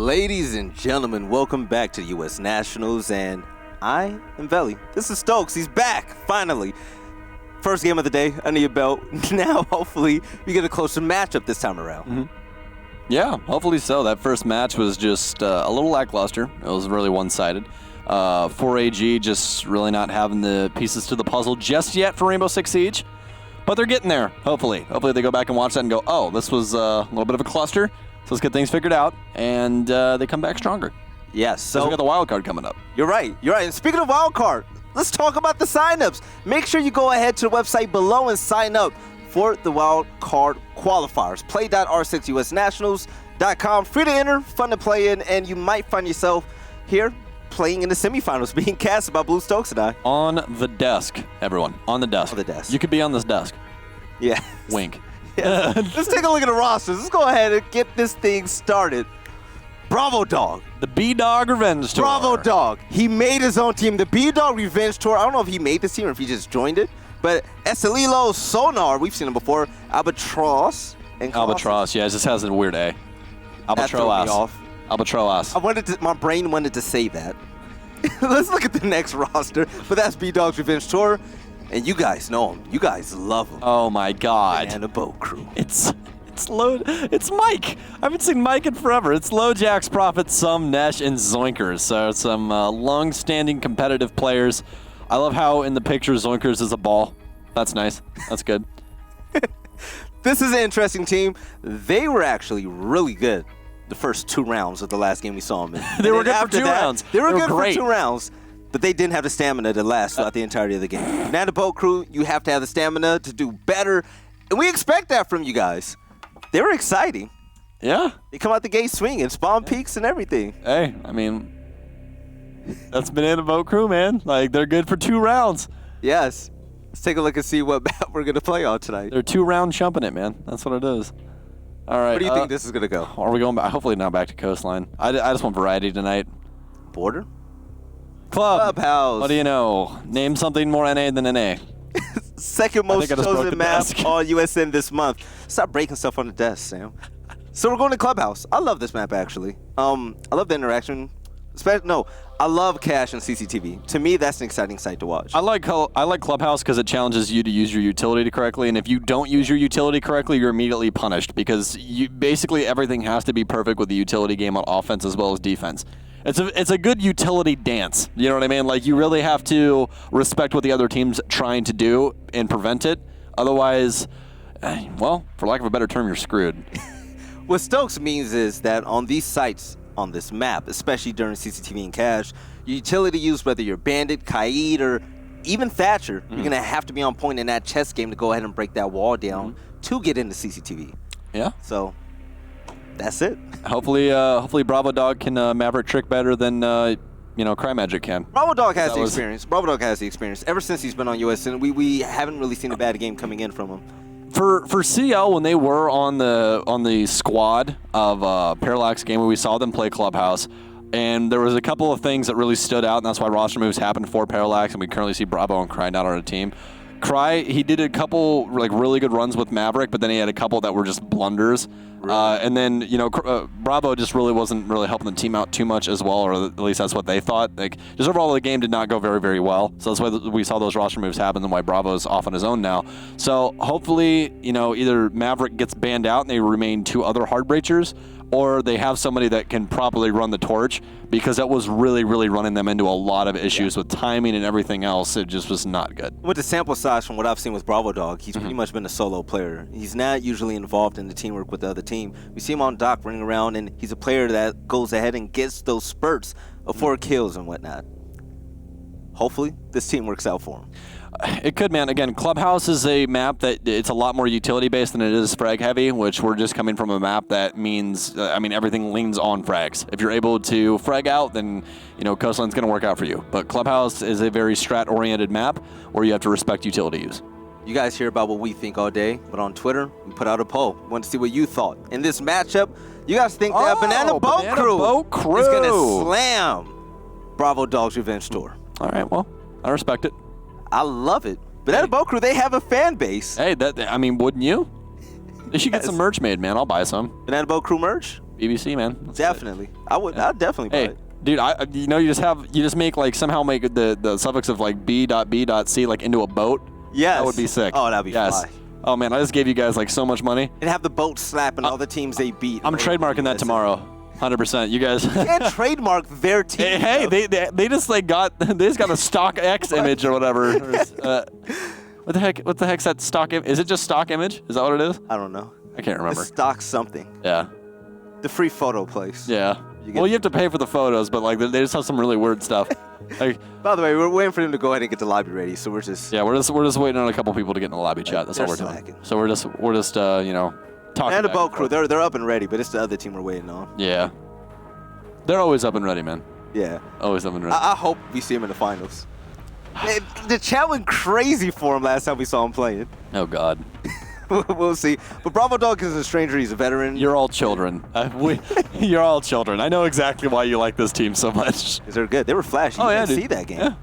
Ladies and gentlemen, welcome back to U.S. Nationals, and I am Veli. This is Stokes. He's back, finally. First game of the day, under your belt. Now, hopefully, we get a closer matchup this time around. Mm-hmm. Yeah, hopefully so. That first match was just a little lackluster. It was really one-sided. 4AG just really not having the pieces to the puzzle just yet for Rainbow Six Siege. But they're getting there, hopefully. Hopefully they go back and watch that and go, oh, this was a little bit of a cluster. So let's get things figured out, and they come back stronger. Yes. So we got the wild card coming up. You're right. And speaking of wild card, let's talk about the signups. Make sure you go ahead to the website below and sign up for the wild card qualifiers. Play.r6usnationals.com. Free to enter, fun to play in, and you might find yourself here playing in the semifinals, being cast by Blue Stokes and I. On the desk, everyone. On the desk. On the desk. You could be on this desk. Yeah. Wink. Yeah. Let's take a look at the rosters. Let's go ahead and get this thing started. Bdog. The Bdog Revenge Tour. Bdog. He made his own team. The Bdog Revenge Tour. I don't know if he made this team or if he just joined it. But Estelilo, Sonar, we've seen him before. Albatross. And Albatross, yeah, it just has a weird A. Albatross. Albatross. My brain wanted to say that. Let's look at the next roster. But that's Bdog's Revenge Tour. And you guys know him. You guys love him. Oh my God! And the boat crew. It's Mike. I haven't seen Mike in forever. It's Lojax, Prophet, Sum, Nesh, and Zoinkers. So some long-standing competitive players. I love how in the picture Zoinkers is a ball. That's nice. That's good. This is an interesting team. They were actually really good the first 2 rounds of the last game we saw them in. They were good for 2 rounds. They were good for 2 rounds. But they didn't have the stamina to last throughout the entirety of the game. Now the boat crew, you have to have the stamina to do better. And we expect that from you guys. They were exciting. Yeah. They come out the gate swinging, spawn peaks and everything. Hey, I mean, that's Banana Boat Crew, man. Like, they're good for 2 rounds. Yes. Let's take a look and see what map we're going to play on tonight. They're 2-round chumping it, man. That's what it is. All right. Where do you think this is going to go? Are we going back? Hopefully not back to Coastline. I just want variety tonight. Border? Clubhouse. What do you know? Name something more NA than NA. Second most chosen map on USN this month. Stop breaking stuff on the desk, Sam. So we're going to Clubhouse. I love this map, actually. I love the interaction. I love Cash and CCTV. To me, that's an exciting site to watch. I like Clubhouse because it challenges you to use your utility correctly, and if you don't use your utility correctly, you're immediately punished because basically everything has to be perfect with the utility game on offense as well as defense. It's a good utility dance. You know what I mean? Like, you really have to respect what the other team's trying to do and prevent it. Otherwise, well, for lack of a better term, you're screwed. What Stokes means is that on these sites, on this map, especially during CCTV and Cash, your utility use, whether you're Bandit, Kaid, or even Thatcher, you're going to have to be on point in that chess game to go ahead and break that wall down to get into CCTV. Yeah. So that's it. Hopefully Bdog can Maverick trick better than Cry Magic can. Bdog has the experience. Bdog has the experience. Ever since he's been on USN, we haven't really seen a bad game coming in from him. For CL, when they were on the squad of Parallax game, where we saw them play Clubhouse, and there was a couple of things that really stood out, and that's why roster moves happened for Parallax, and we currently see Bravo and Cry not on a team. Cry, he did a couple really good runs with Maverick, but then he had a couple that were just blunders. Really? And then Bravo just wasn't helping the team out too much as well, or at least that's what they thought. Like, just overall the game did not go very, very well. So that's why we saw those roster moves happen, and why Bravo's off on his own now. So hopefully, either Maverick gets banned out and they remain 2 other hard breachers, or they have somebody that can properly run the torch, because that was really, really running them into a lot of issues with timing and everything else. It just was not good. With the sample size from what I've seen with Bdog, he's pretty much been a solo player. He's not usually involved in the teamwork with the other team. We see him on dock running around, and he's a player that goes ahead and gets those spurts of 4 kills and whatnot. Hopefully, this team works out for him. It could, man. Again, Clubhouse is a map that it's a lot more utility-based than it is frag-heavy, which we're just coming from a map that means, everything leans on frags. If you're able to frag out, then, Coastline's going to work out for you. But Clubhouse is a very strat-oriented map where you have to respect utility use. You guys hear about what we think all day, but on Twitter, we put out a poll. We want to see what you thought. In this matchup, you guys think that Banana Boat Crew is going to slam Bdog's Revenge Tour. All right, well, I respect it. I love it. Banana Boat Crew, they have a fan base. Hey, wouldn't you? They should get some merch made, man. I'll buy some. Banana Boat Crew merch? BBC, man. That's Definitely. I'd definitely buy Hey, it. dude, you just make like somehow make the suffix of like B.B.C like into a boat. Yes. That would be sick. Oh, that'd be fly. Oh man, I just gave you guys like so much money. And have the boat slapping all the teams they beat. I'm trademarking that tomorrow. 100%. You guys. You can't trademark their team. Hey, they just like got a stock X image or whatever. What the heck's that stock image? Is it just stock image? Is that what it is? I don't know. I can't remember. It's stock something. Yeah. The free photo place. Yeah. Well, you have to pay for the photos, but like they just have some really weird stuff. Like, by the way, we're waiting for them to go ahead and get the lobby ready, so we're just waiting on a couple people to get in the lobby chat. That's all we're doing. So we're just talking. And the boat crew, they're up and ready, but it's the other team we're waiting on. Yeah. They're always up and ready, man. Yeah. Always up and ready. I hope we see him in the finals. The chat went crazy for him last time we saw him playing. Oh God. We'll see. But Bdog is a stranger. He's a veteran. You're all children. You're all children. I know exactly why you like this team so much. Because they're good. They were flashy. Oh, you yeah, didn't dude. see that game. Yeah.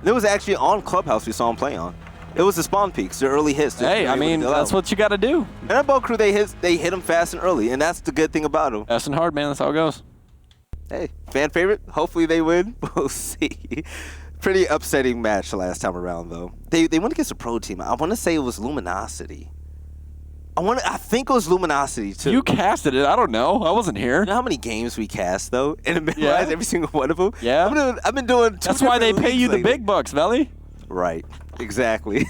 It was actually on Clubhouse we saw him play on. It was the spawn peaks, the early hits. Hey, I mean, that's what you got to do. And that boat crew, they hit him fast and early, and that's the good thing about them. Fast and hard, man. That's how it goes. Hey, fan favorite. Hopefully they win. We'll see. Pretty upsetting match last time around, though. They went against a pro team. I want to say it was Luminosity. I think it was Luminosity, too. You casted it. I don't know. I wasn't here. You know how many games we cast, though? And memorize every single one of them? Yeah. I've been doing two That's why they pay you lately. the big bucks, Valley. Right. Exactly.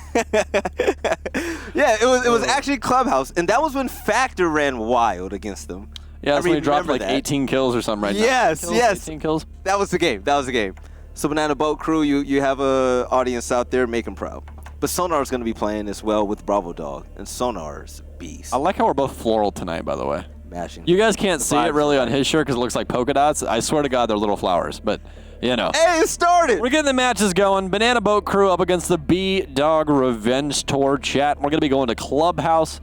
Yeah, it was actually Clubhouse, and that was when Factor ran wild against them. Yeah, that's when he dropped like that. 18 kills or something right now. Yes. 18 kills. That was the game. So Banana Boat Crew, you have a audience out there, make them proud. But Sonar's going to be playing as well with Bdog, and Sonar's beast. I like how we're both floral tonight, by the way. Mashing. You guys can't see it really on his shirt because it looks like polka dots. I swear to God, they're little flowers, but you know. Hey, it started! We're getting the matches going. Banana Boat Crew up against the Bdog Revenge Tour chat. We're going to be going to Clubhouse,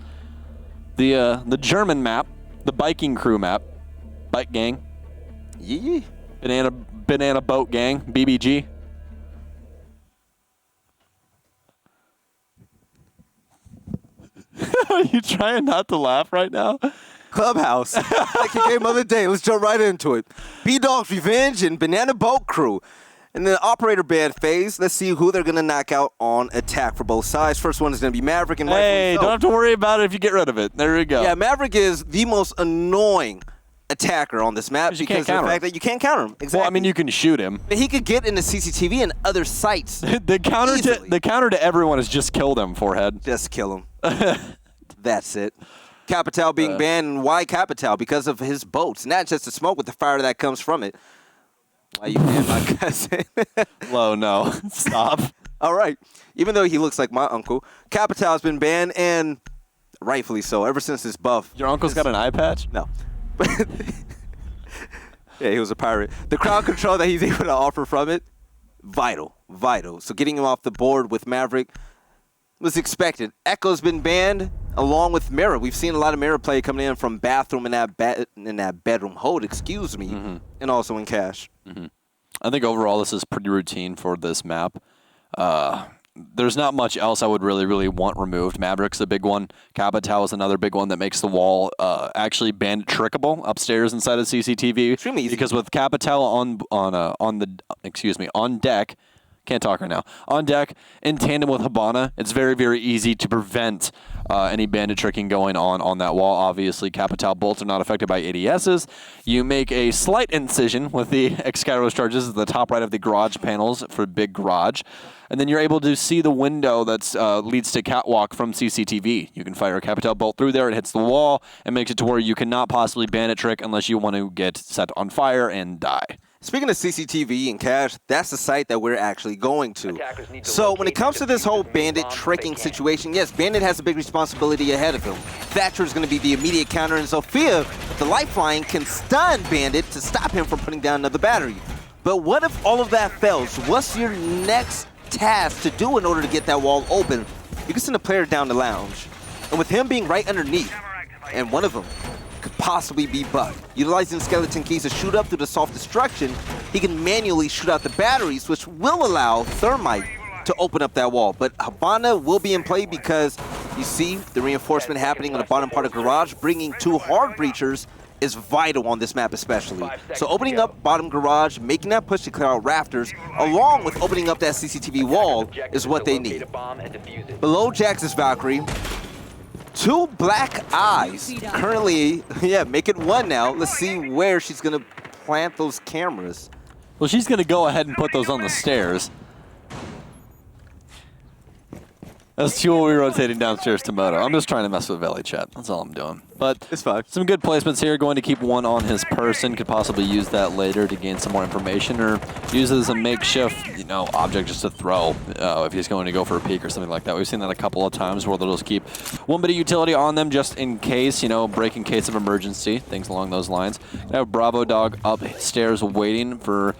the German map, the Biking Crew map, Bike Gang. Yeah. Banana Boat Gang, BBG. Are you trying not to laugh right now? Clubhouse. Like your game of the day. Let's jump right into it. Bdog's Revenge and Banana Boat Crew. In the operator band phase, let's see who they're going to knock out on attack for both sides. First one is going to be Maverick. And hey, don't have to worry about it if you get rid of it. There we go. Yeah, Maverick is the most annoying attacker on this map because of the fact that you can't counter him. Exactly. Well, I mean, you can shoot him. But he could get into CCTV and other sites. The counter to everyone is just kill them, forehead. Just kill him. That's it. Capital being banned, and why Capital? Because of his boats, not just the smoke with the fire that comes from it. Why you banned my cousin? Low, no. Stop. All right. Even though he looks like my uncle, Capital has been banned, and rightfully so, ever since his buff. Your uncle's got an eye patch? No. Yeah, he was a pirate. The crowd control that he's able to offer from it, vital. So getting him off the board with Maverick was expected. Echo's been banned along with Mirror. We've seen a lot of Mirror play coming in from bathroom in that bedroom hold, and also in Cash. Mm-hmm. I think overall this is pretty routine for this map. There's not much else I would really want removed. Maverick's the big one. Capital is another big one that makes the wall actually bandit trickable upstairs inside of CCTV. Extremely easy. Because with Capital on deck, can't talk right now. On deck, in tandem with Habana, it's very easy to prevent any bandit tricking going on that wall. Obviously, Capital bolts are not affected by ADSs. You make a slight incision with the X-Skyros charges at the top right of the garage panels for big garage. And then you're able to see the window that leads to catwalk from CCTV. You can fire a Capital bolt through there. It hits the wall and makes it to where you cannot possibly bandit trick unless you want to get set on fire and die. Speaking of CCTV and Cash, that's the site that we're actually going to. So when it comes to this whole bandit tricking situation, yes, Bandit has a big responsibility ahead of him. Thatcher is going to be the immediate counter, and Sophia, the lifeline, can stun Bandit to stop him from putting down another battery. But what if all of that fails? What's your next task to do in order to get that wall open? You can send a player down the lounge. And with him being right underneath, and one of them could possibly be Buck. Utilizing skeleton keys to shoot up through the soft destruction, he can manually shoot out the batteries, which will allow Thermite to open up that wall. But Habana will be in play because you see the reinforcement happening on the bottom part of garage, bringing two hard breachers is vital on this map especially. So opening up bottom garage, making that push to clear out rafters, along with opening up that CCTV wall is what they need. Below Jax is Valkyrie. 2 black eyes. Currently, yeah, make it 1 now. Let's see where she's going to plant those cameras. Well, she's going to go ahead and put those on the stairs. That's 2 will be rotating downstairs to Moto. I'm just trying to mess with Valley Chat. That's all I'm doing. But it's fine. Some good placements here. Going to keep 1 on his person. Could possibly use that later to gain some more information, or use it as a makeshift, you know, object just to throw if he's going to go for a peek or something like that. We've seen that a couple of times where they'll just keep 1 bit of utility on them just in case, you know, break in case of emergency, things along those lines. Now have Bravo Dog upstairs waiting for.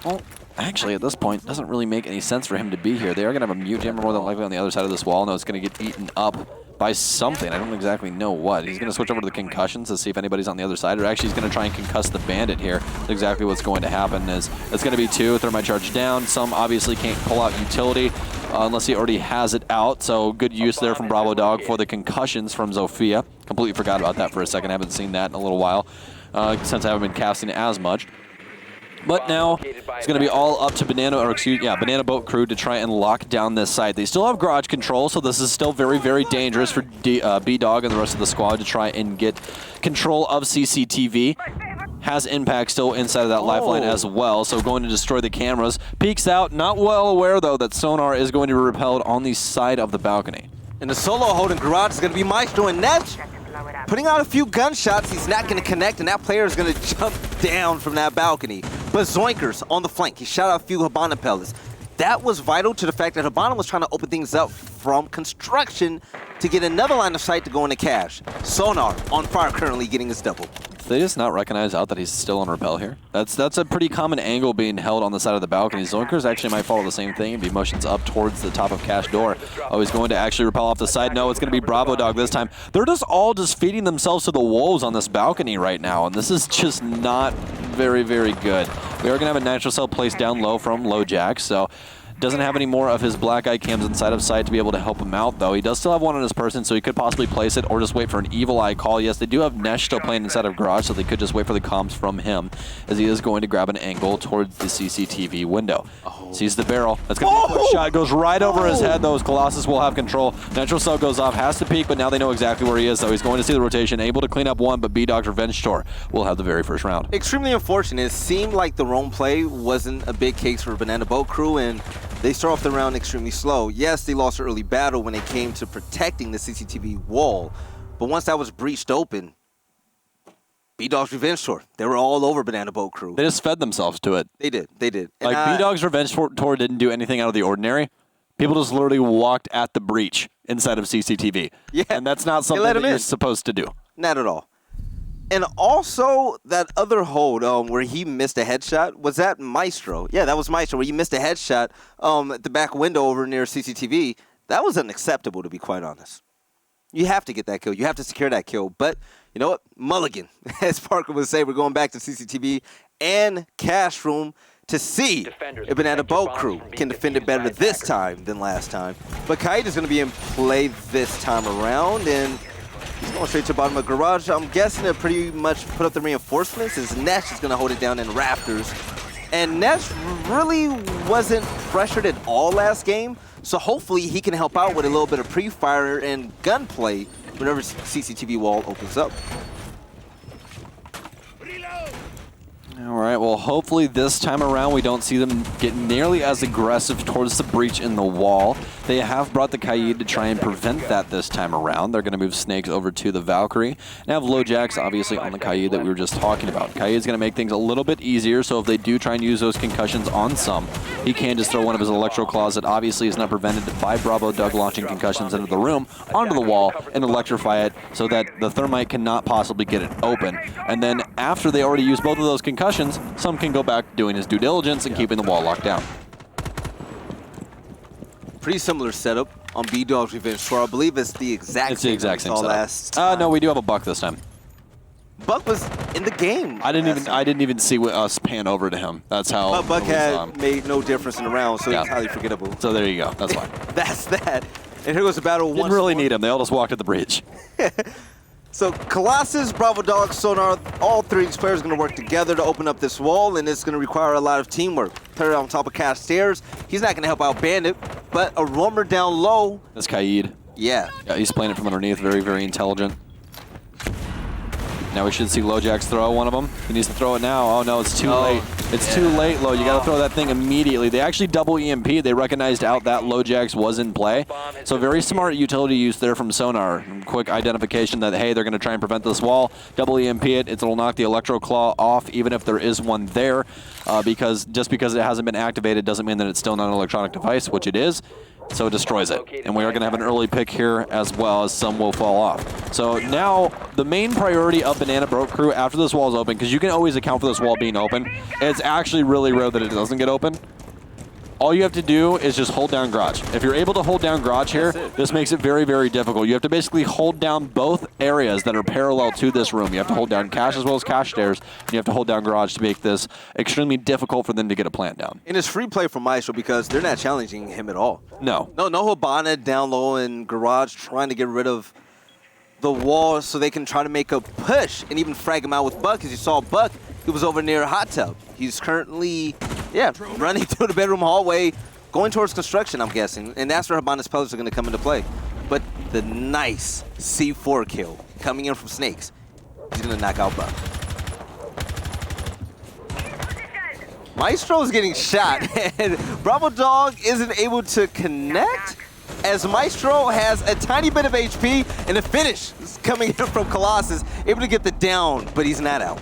Well, actually, at this point, it doesn't really make any sense for him to be here. They are going to have a mute jammer more than likely on the other side of this wall. No, it's going to get eaten up by something. I don't exactly know what. He's going to switch over to the concussions to see if anybody's on the other side, or actually he's going to try and concuss the bandit here. That's exactly what's going to happen. Is it's going to be 2, thermite charge down. Some obviously can't pull out utility unless he already has it out. So good use there from Bravo Dog for the concussions from Zofia. Completely forgot about that for a second. I haven't seen that in a little while since I haven't been casting as much. But now it's going to be all up to Banana Boat Crew to try and lock down this site. They still have garage control, so this is still very, very dangerous for Bdog and the rest of the squad to try and get control of CCTV. Has impact still inside of that lifeline as well, so going to destroy the cameras. Peeks out, not well aware though that sonar is going to be repelled on the side of the balcony. And the solo holding garage is going to be Maestro, and Netch putting out a few gunshots. He's not going to connect, and that player is going to jump down from that balcony. But Zoinkers on the flank. He shot out a few Habana pellets. That was vital to the fact that Habana was trying to open things up from construction to get another line of sight to go into cash. Sonar on fire currently getting his double. Did they just not recognize out that he's still on rappel here? That's a pretty common angle being held on the side of the balcony. Zoinkers actually might follow the same thing and be motions up towards the top of cash door. Oh, he's going to actually rappel off the side. No, it's going to be Bravo Dog this time. They're just all just feeding themselves to the wolves on this balcony right now, and this is just not very, very good. We are going to have a natural cell placed down low from Low Jack, so doesn't have any more of his black eye cams inside of sight to be able to help him out, though. He does still have 1 on his person, so he could possibly place it or just wait for an evil eye call. Yes, they do have Nesh still playing inside of garage, so they could just wait for the comms from him, as he is going to grab an angle towards the CCTV window. Sees the barrel. That's going to be a quick shot. Goes right over his head, though. Colossus will have control. Natural cell goes off, has to peek, but now they know exactly where he is, so he's going to see the rotation, able to clean up 1, but Bdog's Revenge Tour will have the very first round. Extremely unfortunate. It seemed like the roam play wasn't a big case for Banana Boat Crew, and they start off the round extremely slow. Yes, they lost an early battle when it came to protecting the CCTV wall, but once that was breached open, Bdog's Revenge Tour, they were all over Banana Boat Crew. They just fed themselves to it. They did. And like, Bdog's Revenge Tour didn't do anything out of the ordinary. People just literally walked at the breach inside of CCTV. Yeah. And that's not something that you're supposed to do. Not at all. And also, that other hold where he missed a headshot, was that Maestro? Yeah, that was Maestro, where he missed a headshot at the back window over near CCTV. That was unacceptable, to be quite honest. You have to get that kill. You have to secure that kill. But, you know what? Mulligan, as Parker would say, we're going back to CCTV and Cash Room to see if Banana Boat Crew can defend it better this time than last time. But Kaid is going to be in play this time around, and he's going straight to the bottom of the garage. I'm guessing they'll pretty much put up the reinforcements, as Nesh is going to hold it down in rafters. And Nesh really wasn't pressured at all last game, so hopefully he can help out with a little bit of pre-fire and gunplay whenever CCTV wall opens up. All right, well, hopefully this time around we don't see them get nearly as aggressive towards the breach in the wall. They have brought the Kaid to try and prevent that this time around. They're going to move Snakes over to the Valkyrie and have Low Jacks obviously on the Kaid that we were just talking about. Kaid's going to make things a little bit easier, so if they do try and use those concussions on some, he can just throw one of his Electro Claws that obviously is not prevented by Bravo Doug launching concussions into the room, onto the wall, and electrify it so that the Thermite cannot possibly get it open. And then after they already use both of those concussions, some can go back doing his due diligence and keeping the wall locked down. Pretty similar setup on Bdog's Revenge Tour. I believe it's the exact same setup. Last time. No, we do have a Buck this time. Buck was in the game. I didn't even see us pan over to him. That's how. But Buck had made no difference in the round, so he's highly forgettable. So there you go. That's fine. That's that. And here goes the battle. Didn't really need him. They all just walked at the breach. So Colossus, Bravo Dog, Sonar, all three of these players are going to work together to open up this wall, and it's going to require a lot of teamwork. Player on top of Cash Stairs, he's not going to help out Bandit, but a roamer down low. That's Kaid. Yeah. Yeah, he's playing it from underneath, very, very intelligent. Now we should see LoJax throw one of them. He needs to throw it now. Oh no, it's too late. It's too late, Lo. You gotta throw that thing immediately. They actually double EMP. They recognized out that LoJax was in play. So very smart utility use there from Sonar. Quick identification that, hey, they're gonna try and prevent this wall. Double EMP it. It'll knock the Electro Claw off, even if there is one there. Because just because it hasn't been activated doesn't mean that it's still not an electronic device, which it is. So it destroys it. And we are going to have an early pick here as well, as some will fall off. So now the main priority of Banana Boat Crew after this wall is open, because you can always account for this wall being open. It's actually really rare that it doesn't get open. All you have to do is just hold down Garage. If you're able to hold down Garage here, this makes it very, very difficult. You have to basically hold down both areas that are parallel to this room. You have to hold down Cash as well as Cash Stairs, and you have to hold down Garage to make this extremely difficult for them to get a plant down. And it's free play for Maestro because they're not challenging him at all. No. No Hibana down low and Garage trying to get rid of the wall so they can try to make a push and even frag him out with Buck. As you saw Buck, he was over near Hot Tub. He's currently, running through the bedroom hallway, going towards construction, I'm guessing. And that's where Hibana's pellets are going to come into play. But the nice C4 kill coming in from Snakes. He's going to knock out Buck. Maestro is getting shot, and Bravo Dog isn't able to connect, as Maestro has a tiny bit of HP, and the finish is coming in from Colossus, able to get the down, but he's not out.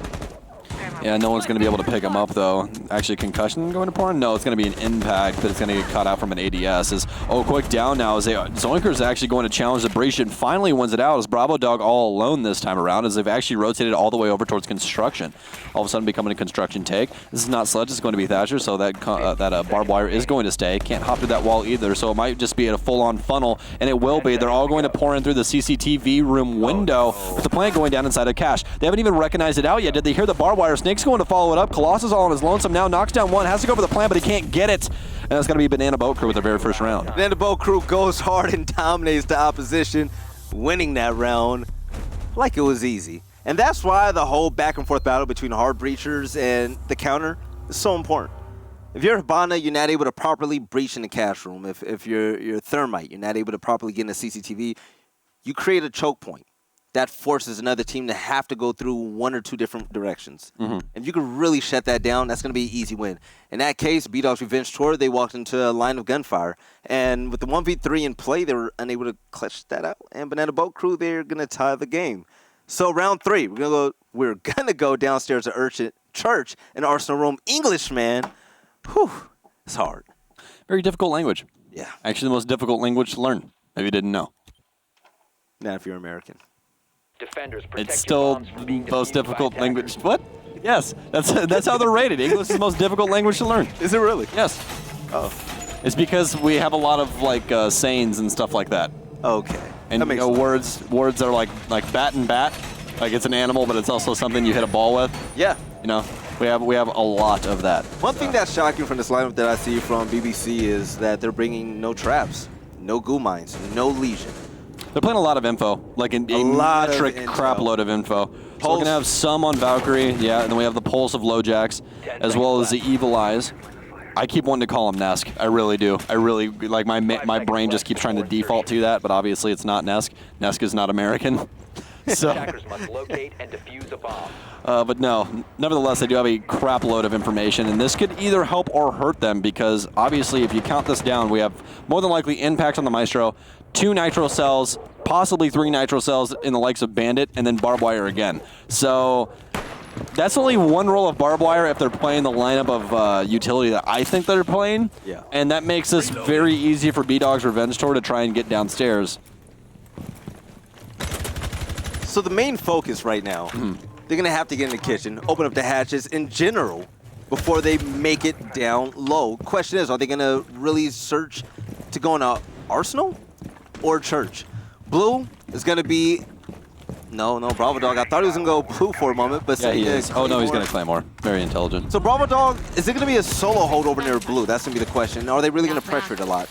Yeah, no one's going to be able to pick him up, though. Actually, concussion going to porn? No, it's going to be an impact, but it's going to get cut out from an ADS. Quick down now as Zoinker's actually going to challenge the breach and finally wins it out as Bravo Dog all alone this time around, as they've actually rotated all the way over towards construction. All of a sudden becoming a construction take. This is not Sludge, it's going to be Thatcher, so that barbed wire is going to stay. Can't hop through that wall either, so it might just be a full-on funnel, and it will be. They're all going to pour in through the CCTV room window with the plant going down inside of Cash. They haven't even recognized it out yet. Did they hear the barbed wire? Snake's going to follow it up. Colossus all on his lonesome now, knocks down one, has to go for the plant, but he can't get it. And that's going to be Banana Boat Crew with their very first round. Banana Boat Crew goes hard and dominates the opposition, winning that round like it was easy. And that's why the whole back and forth battle between hard breachers and the counter is so important. If you're Hibana, you're not able to properly breach in the cash room. If you're Thermite, you're not able to properly get in the CCTV, you create a choke point. That forces another team to have to go through one or two different directions. If you can really shut that down, that's going to be an easy win. In that case, Bdog's Revenge Tour, they walked into a line of gunfire. And with the 1v3 in play, they were unable to clutch that out. And Banana Boat Crew, they're going to tie the game. So round three, we're gonna go downstairs to Urchin Church in Arsenal Room. Englishman, whew, it's hard. Very difficult language. Yeah. Actually, the most difficult language to learn, if you didn't know. Not if you're American. It's still the most difficult language. What? Yes, that's how they're rated. English is the most difficult language to learn. Is it really? Yes. Oh. It's because we have a lot of sayings and stuff like that. Okay. And words are like bat and bat, like it's an animal, but it's also something you hit a ball with. Yeah. You know, we have a lot of that. One thing that's shocking from this lineup that I see from BBC is that they're bringing no traps, no goo mines, no legion. They're playing a lot of info, like a metric crap load of info. So we're gonna have some on Valkyrie, yeah, and then we have the Pulse of LoJax, as well as the Evil Eyes. I keep wanting to call him Nesk. I really do. I really, like, my brain just keeps trying to default to that, but obviously it's not Nesk. Nesk is not American. So, but no, nevertheless, they do have a crap load of information, and this could either help or hurt them, because obviously if you count this down, we have more than likely impact on the Maestro, 2 Nitro cells, possibly 3 Nitro cells in the likes of Bandit, and then barbed wire again. So that's only one roll of barbed wire if they're playing the lineup of utility that I think they're playing. Yeah. And that makes this very easy for Bdog's Revenge Tour to try and get downstairs. So the main focus right now, they're going to have to get in the kitchen, open up the hatches in general before they make it down low. Question is, are they going to really search to go into Arsenal or Church? Blue is going to be... No, Bravo Dog. I thought he was going to go blue for a moment, but... Yeah, he is. Oh, no, he's going to Claymore. Very intelligent. So Bravo Dog, is it going to be a solo hold over near blue? That's going to be the question. Or are they really going to pressure it a lot?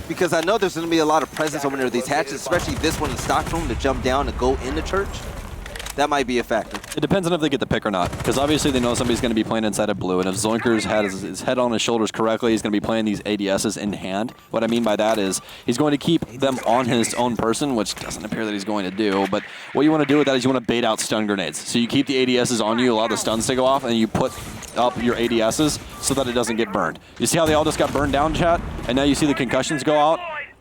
Because I know there's going to be a lot of presence over near these hatches, especially this one in the stock room to jump down and go into Church. that might be a factor. It depends on if they get the pick or not, because obviously they know somebody's going to be playing inside of blue, and if Zoinkers has his head on his shoulders correctly, he's going to be playing these ADSs in hand. What I mean by that is he's going to keep them on his own person, which doesn't appear that he's going to do, but what you want to do with that is you want to bait out stun grenades. So you keep the ADSs on you, allow the stuns to go off, and you put up your ADSs so that it doesn't get burned. You see how they all just got burned down, chat? And now you see the concussions go out?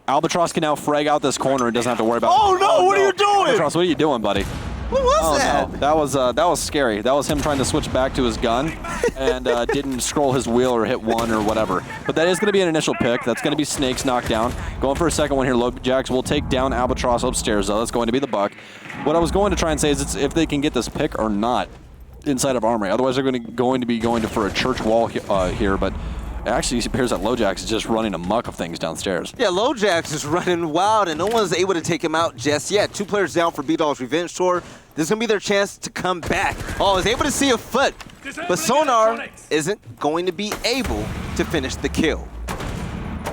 Albatross can now frag out this corner and doesn't have to worry about Oh no, what are you doing? Albatross, what are you doing, buddy? What was that? No. That was scary. That was him trying to switch back to his gun and didn't scroll his wheel or hit one or whatever. But that is going to be an initial pick. That's going to be Snakes knocked down. Going for a second one here. Lojax will take down Albatross upstairs, though. That's going to be the buck. What I was going to try and say is it's if they can get this pick or not inside of Armory. Otherwise, they're going to be going for a church wall here, but actually, it appears that Lojax is just running amok of things downstairs. Yeah, Lojax is running wild, and no one's able to take him out just yet. 2 players down for Bdog's Revenge Tour. This is going to be their chance to come back. Oh, I was able to see a foot, but Sonar isn't going to be able to finish the kill.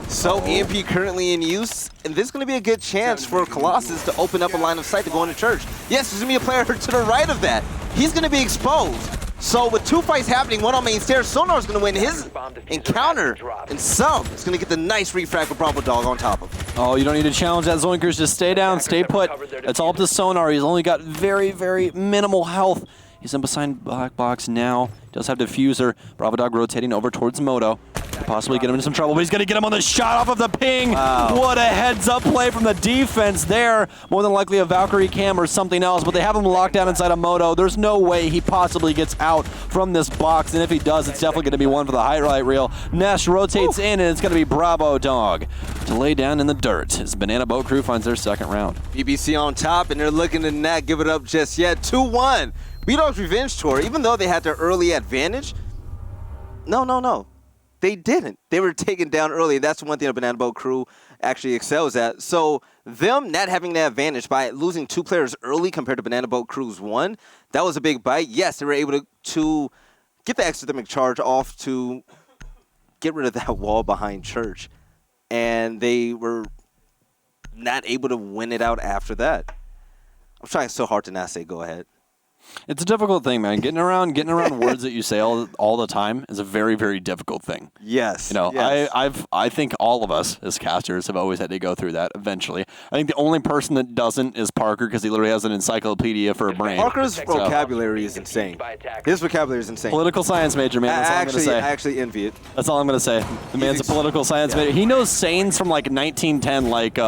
So EMP currently in use, and this is going to be a good chance for Colossus to open up a line of sight to go into church. Yes, there's going to be a player to the right of that. He's going to be exposed. So with 2 fights happening, one on main stairs, Sonar's going to win his encounter, and Some is going to get the nice refrag with Bdog on top of him. Oh, you don't need to challenge that, Zoinkers. Just stay down, stay put. It's all up to Sonar. He's only got very, very minimal health. He's in behind black box now. Does have diffuser. Bdog rotating over towards Moto. Possibly get him into some trouble, but he's going to get him on the shot off of the ping. Wow. What a heads-up play from the defense there. More than likely a Valkyrie cam or something else, but they have him locked down inside of Moto. There's no way he possibly gets out from this box, and if he does, it's definitely going to be one for the highlight reel. Nesh rotates in, and it's going to be Bdog to lay down in the dirt. His Banana Boat crew finds their second round. BBC on top, and they're looking to not give it up just yet. 2-1. Bdog's Revenge Tour, even though they had their early advantage, no. They didn't. They were taken down early. That's one thing the Banana Boat crew actually excels at. So them not having the advantage by losing 2 players early compared to Banana Boat crew's 1, that was a big bite. Yes, they were able to get the exothermic charge off to get rid of that wall behind church. And they were not able to win it out after that. I'm trying so hard to not say go ahead. It's a difficult thing, man. Getting around words that you say all the time is a very, very difficult thing. Yes. You know, yes. I think all of us as casters have always had to go through that eventually. I think the only person that doesn't is Parker, because he literally has an encyclopedia for a brain. Parker's vocabulary is insane. His vocabulary is insane. Political science major, man. That's all I'm going to say. I actually envy it. That's all I'm going to say. The man's a political science major. He knows sayings from like 1910, like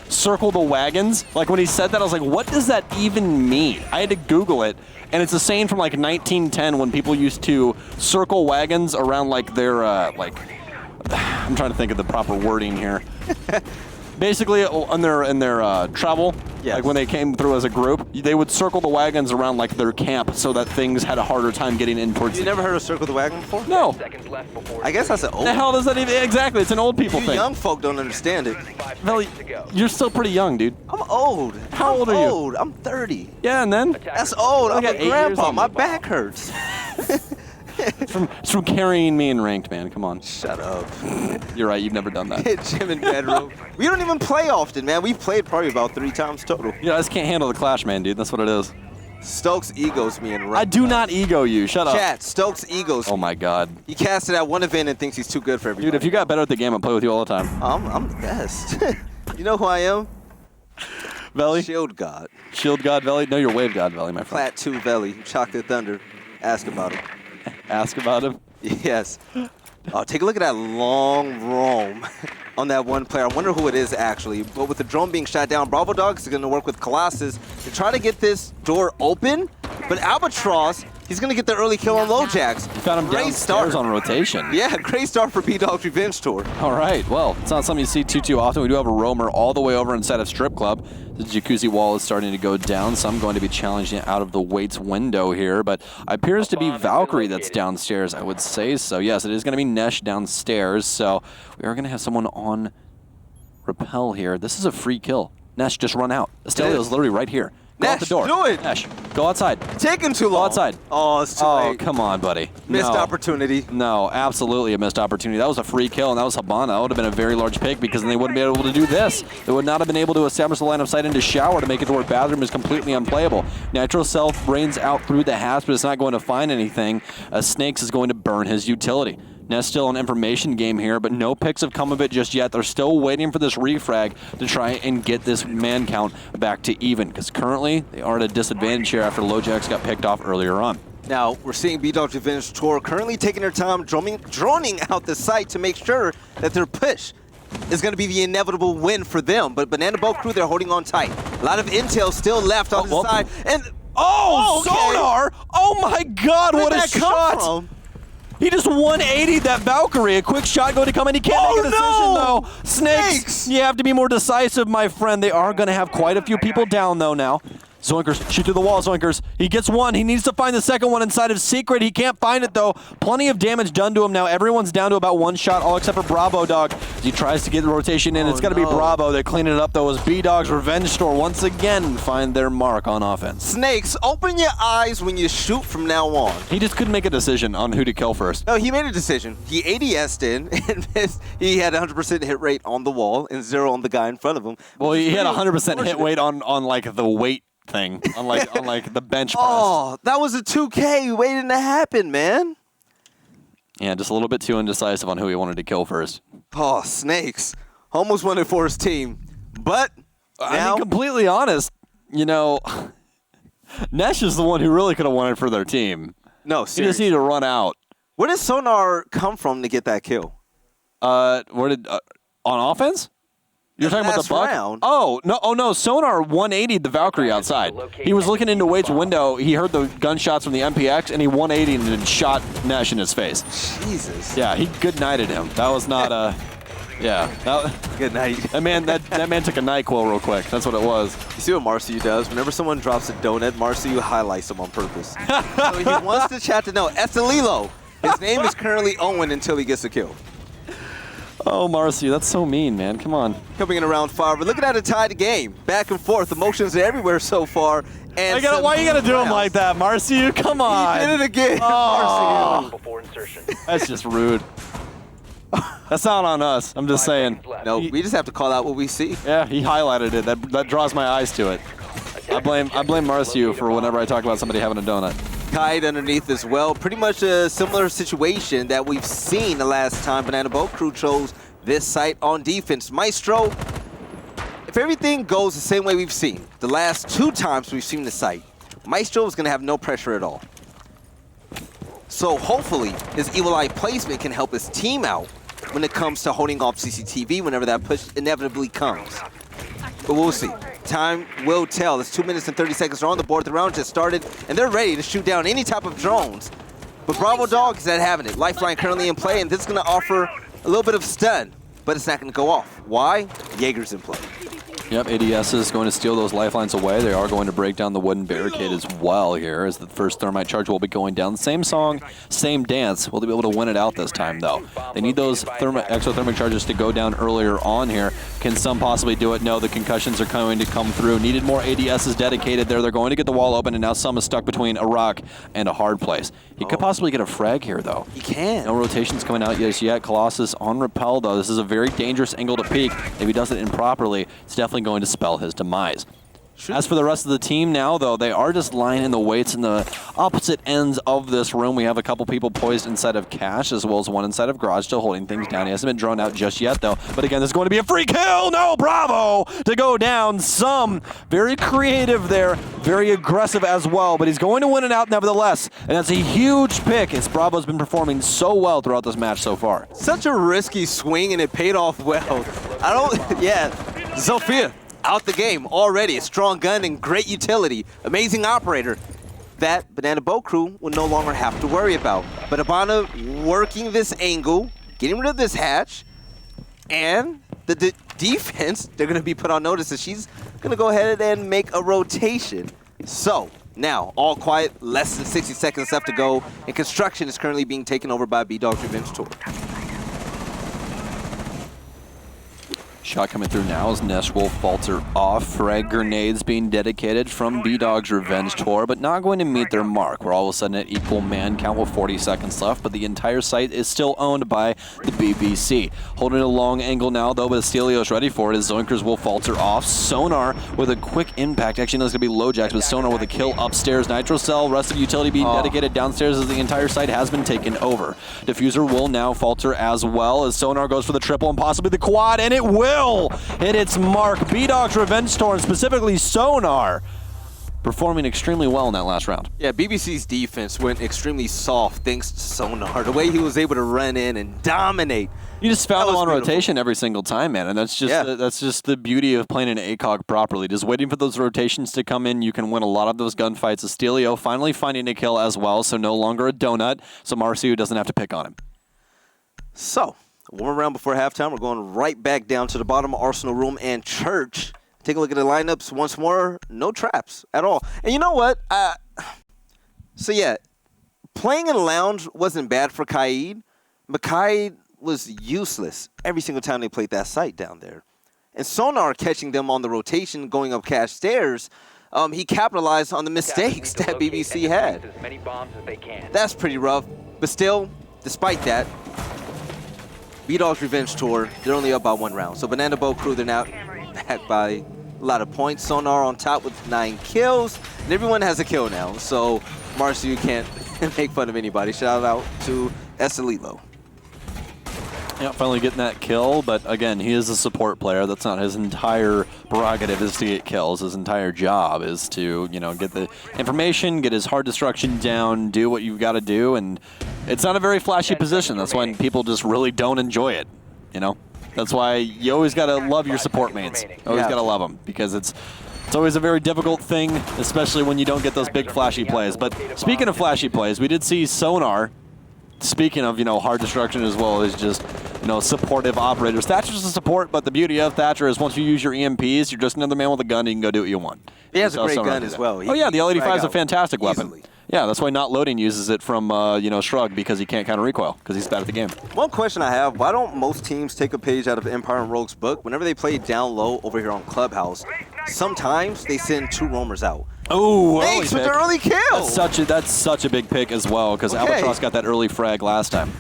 circle the wagons. Like when he said that, I was like, what does that even mean? I had to Google it. And it's a saying from like 1910 when people used to circle wagons around like their, I'm trying to think of the proper wording here. Basically, in their travel, yes. Like when they came through as a group, they would circle the wagons around like their camp so that things had a harder time getting in towards. You never heard of circle the wagon before? No. I guess that's an old. The hell does that even? Exactly, it's an old people You thing. young folk don't understand it. Belly, you're still pretty young, dude. I'm old. How old are you? I'm 30. Yeah, and then? That's old. I'm got a 8 years grandpa. on My me. back hurts. It's from carrying me in ranked, man. Come on. Shut up. You're right. You've never done that. Hit Jim in bedroom. We don't even play often, man. We've played probably about 3 times total. You know, I just can't handle the clash, man, dude. That's what it is. Stokes egos me in ranked. I do not ego you. Shut up. Chat, Stokes egos. Oh my God. He casted at one event and thinks he's too good for everybody. Dude, if you got better at the game, I'd play with you all the time. I'm the best. You know who I am? Veli? Shield God. Shield God Veli? No, you're Wave God Veli, my friend. Plat 2 Veli. Chocolate Thunder. Ask about him. Ask about him. Yes. Oh, take a look at that long roam on that one player. I wonder who it is actually. But with the drone being shot down, Bdog is going to work with Colossus to try to get this door open. But Albatross, he's going to get the early kill on Lojax. You found him downstairs on rotation. Yeah, great start for Bdog's Revenge Tour. All right. Well, it's not something you see too often. We do have a roamer all the way over inside of Strip Club. The jacuzzi wall is starting to go down. Some going to be challenging out of the weights window here, but it appears to be Valkyrie that's downstairs, I would say. So yes, it is going to be Nesh downstairs. So we are going to have someone on Repel here. This is a free kill. Nesh just run out. Estelio is literally right here. Go out the door. do it. Nash, go outside. Taking too long. Go outside. Oh, it's too Oh, late. come on, buddy. Missed No. opportunity. No, absolutely a missed opportunity. That was a free kill, and that was Habana. That would have been a very large pick because then they wouldn't be able to do this. They would not have been able to establish the line of sight into shower to make it to where bathroom is completely unplayable. Nitro Self brains out through the hatch, but it's not going to find anything. Snakes is going to burn his utility. Now, still an information game here, but no picks have come of it just yet. They're still waiting for this refrag to try and get this man count back to even, because currently they are at a disadvantage here after LoJax got picked off earlier on. Now, we're seeing Bdog Revenge Tour currently taking their time droning out the site to make sure that their push is going to be the inevitable win for them. But Banana Boat Crew, they're holding on tight. A lot of intel still left on the side. And okay. Sonar! Oh my God, Where what did a that come shot! from? He just 180'd that Valkyrie. A quick shot going to come in. He can't make a decision, though. Snakes, you have to be more decisive, my friend. They are going to have quite a few people down, though, now. Zoinkers, shoot through the wall, Zoinkers. He gets one. He needs to find the second one inside of Secret. He can't find it, though. Plenty of damage done to him now. Everyone's down to about one shot, all except for Bravo Dog. As he tries to get the rotation in, it's going to be Bravo. They're cleaning it up, though, as Bdog's Revenge Store once again find their mark on offense. Snakes, open your eyes when you shoot from now on. He just couldn't make a decision on who to kill first. No, he made a decision. He ADS'd in, and he had 100% hit rate on the wall and 0 on the guy in front of him. Well, he had 100% hit weight on like the weight thing, on like the bench press. Oh, that was a 2K waiting to happen, man. Yeah, just a little bit too indecisive on who he wanted to kill first. Oh, Snakes. Almost won it for his team. But now, I mean, completely honest, you know, Nesh is the one who really could have won it for their team. no, He just seriously. needed to run out. Where did Sonar come from to get that kill? Where did on offense? You're talking about the last buck? round. Oh no! Sonar 180'd the Valkyrie outside. He was looking into Wade's window. He heard the gunshots from the MPX, and he 180'd and then shot Nesh in his face. Jesus. Yeah, he good nighted him. That was not a. Yeah, Good night. that man took a NyQuil real quick. That's what it was. You see what Marcio does? Whenever someone drops a donut, Marcio highlights them on purpose. So he wants the chat to know. Estelilo. His name is currently Owen until he gets a kill. Oh, Marcy, that's so mean, man. Come on. Coming in around 5. We're looking at a tied game. Back and forth. Emotions are everywhere so far. And Why you gotta do him like that, Marcy? Come on. He did it again. Oh. Before insertion. That's just rude. That's not on us. I'm just saying. No, we just have to call out what we see. Yeah, he highlighted it. That draws my eyes to it. I blame Marcio for whenever I talk about somebody having a donut. Tied underneath as well. Pretty much a similar situation that we've seen the last time Banana Boat Crew chose this site on defense. Maestro, if everything goes the same way we've seen, the last 2 times we've seen the site, Maestro is going to have no pressure at all. So hopefully his Evil Eye placement can help his team out when it comes to holding off CCTV whenever that push inevitably comes. But we'll see. Time will tell. It's 2 minutes and 30 seconds are on the board. The round just started, and they're ready to shoot down any type of drones. But Bravo Dog is not having it. Lifeline currently in play, and this is going to offer a little bit of stun, but it's not going to go off. Why? Jaeger's in play. Yep, ADS is going to steal those lifelines away. They are going to break down the wooden barricade as well here as the first thermite charge will be going down. Same song, same dance. Will they be able to win it out this time, though? They need those exothermic charges to go down earlier on here. Can some possibly do it? No, the concussions are going to come through. Needed more ADSs dedicated there. They're going to get the wall open, and now some is stuck between a rock and a hard place. He could possibly get a frag here, though. He can. No rotations coming out just yet. Colossus on rappel, though. This is a very dangerous angle to peek. If he does it improperly, it's definitely going to spell his demise. As for the rest of the team now, though, they are just lining the weights in the opposite ends of this room. We have a couple people poised inside of Cash, as well as one inside of Garage, still holding things down. He hasn't been drawn out just yet, though. But again, there's going to be a free kill. No, Bravo to go down. Some very creative there, very aggressive as well. But he's going to win it out nevertheless. And that's a huge pick, as Bravo's been performing so well throughout this match so far. Such a risky swing, and it paid off well. Yeah, Zofia. Out the game already. A strong gun and great utility. Amazing operator that Banana Boat Crew will no longer have to worry about. But Habana working this angle, getting rid of this hatch, and the defense, they're going to be put on notice that she's going to go ahead and make a rotation. So now, all quiet, less than 60 seconds left to go, and construction is currently being taken over by Bdog's Revenge Tour. Shot coming through now as Nesh will falter off. Frag grenades being dedicated from Bdog's Revenge Tour, but not going to meet their mark. We're all of a sudden at equal man count with 40 seconds left, but the entire site is still owned by the BBC. Holding a long angle now, though, but Astelio's ready for it as Zoinkers will falter off. Sonar with a quick impact. Actually, no, it's going to be Lowjacks, but Sonar with a kill upstairs. Nitro Cell, rest of utility being dedicated downstairs as the entire site has been taken over. Diffuser will now falter as well as Sonar goes for the triple and possibly the quad, and it will hit its mark. Bdog's Revenge Storm, specifically Sonar, performing extremely well in that last round. Yeah, BBC's defense went extremely soft thanks to Sonar. The way he was able to run in and dominate. You just found him on rotation every single time, man, and that's just the beauty of playing an ACOG properly. Just waiting for those rotations to come in, you can win a lot of those gunfights. Astelio finally finding a kill as well, so no longer a donut, so Marcio doesn't have to pick on him. So, one more round before halftime. We're going right back down to the bottom of Arsenal Room and Church. Take a look at the lineups once more. No traps at all. And you know what? So, yeah, playing in lounge wasn't bad for Kaid, but Kaid was useless every single time they played that site down there. And Sonar catching them on the rotation, going up cash stairs, he capitalized on the mistakes that BBC had. That's pretty rough. But still, despite that, Bdog's Revenge Tour, they're only up by 1 round. So Banana Boat Crew, they're now back by a lot of points. Sonar on top with 9 kills. And everyone has a kill now. So, Marcio, you can't make fun of anybody. Shout out to Estelilo. Yeah, finally getting that kill, but again, he is a support player. That's not his entire prerogative is to get kills. His entire job is to, get the information, get his hard destruction down, do what you've got to do, and it's not a very flashy position. That's when people just really don't enjoy it, That's why you always got to love your support mates. Always got to love them, because it's always a very difficult thing, especially when you don't get those big flashy plays. But speaking of flashy plays, we did see Sonar, speaking of, hard destruction as well as just, supportive operators. Thatcher's a support, but the beauty of Thatcher is once you use your EMPs, you're just another man with a gun and you can go do what you want. He has a great gun as well. Oh, yeah, the L85 is a fantastic weapon. Yeah, that's why Not Loading uses it from, Shrug, because he can't counter recoil, because he's bad at the game. One question I have, why don't most teams take a page out of Empire and Rogue's book? Whenever they play down low over here on Clubhouse, sometimes they send 2 roamers out. Oh, thanks with the early kill. That's such a big pick as well, because Albatross got that early frag last time.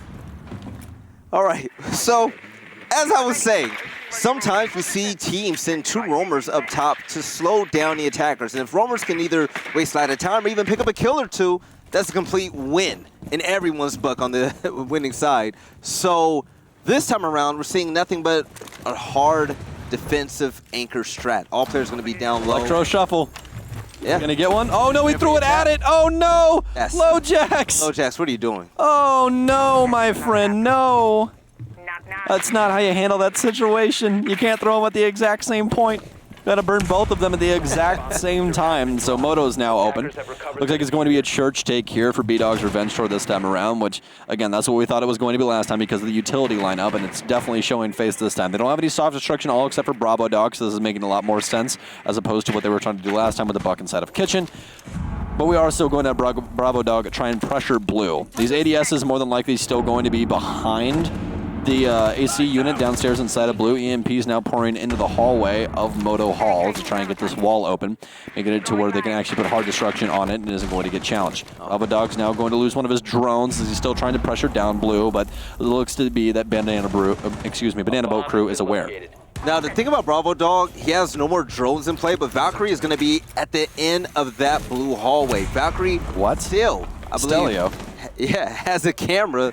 All right, so as I was saying, sometimes we see teams send 2 roamers up top to slow down the attackers. And if roamers can either waste a lot of time or even pick up a kill or 2, that's a complete win in everyone's book on the winning side. So this time around, we're seeing nothing but a hard defensive anchor strat. All players going to be down low. Electro shuffle. Yeah. Gonna get one? Oh no, he threw it at it! Oh no! Lowjacks! Lowjacks, what are you doing? Oh no, my friend, no! That's not how you handle that situation. You can't throw them at the exact same point. Gotta burn both of them at the exact same time. So Moto's now open. Looks like it's going to be a church take here for Bdog's Revenge Tour this time around, which, again, that's what we thought it was going to be last time because of the utility lineup, and it's definitely showing face this time. They don't have any soft destruction all except for Bravo Dog, so this is making a lot more sense as opposed to what they were trying to do last time with the buck inside of Kitchen. But we are still going to have Bravo Dog try and pressure blue. These ADSs more than likely still going to be behind the AC unit downstairs inside of blue. EMPs now pouring into the hallway of Moto Hall to try and get this wall open, making it to where they can actually put hard destruction on it and isn't going to get challenged. Bravo Dog's now going to lose one of his drones as he's still trying to pressure down blue, but it looks to be that Banana Boat Crew is aware. Now, the thing about Bravo Dog, he has no more drones in play, but Valkyrie is going to be at the end of that blue hallway. Valkyrie still, I believe, has a camera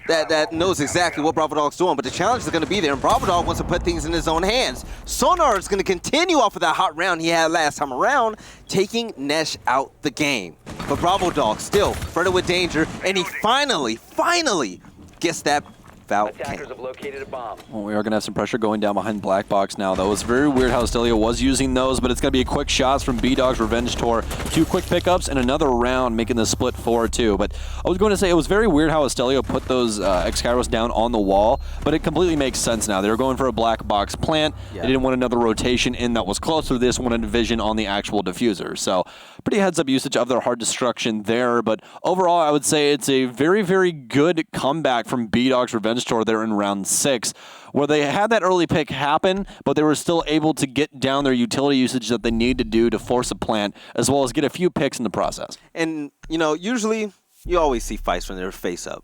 that knows exactly what Bravo Dog's doing, but the challenge is going to be there, and Bravo Dog wants to put things in his own hands. Sonar is going to continue off of that hot round he had last time around, taking Nesh out the game. But Bravo Dog still further with danger, and he finally gets that Attackers have located a bomb. Well, we are going to have some pressure going down behind Black Box now, though. It's very weird how Astelio was using those, but it's going to be quick shots from Bdog's Revenge Tour. 2 quick pickups and another round, making the split 4-2. But I was going to say it was very weird how Astelio put those X-Kairos down on the wall, but it completely makes sense now. They were going for a Black Box plant. They didn't want another rotation in that was closer to this, wanted vision on the actual diffuser. So pretty heads-up usage of their hard destruction there, but overall I would say it's a very, very good comeback from Bdog's Revenge Revenge Tour there in round 6, where they had that early pick happen, but they were still able to get down their utility usage that they need to do to force a plant, as well as get a few picks in the process. And, usually you always see fights when they're face up.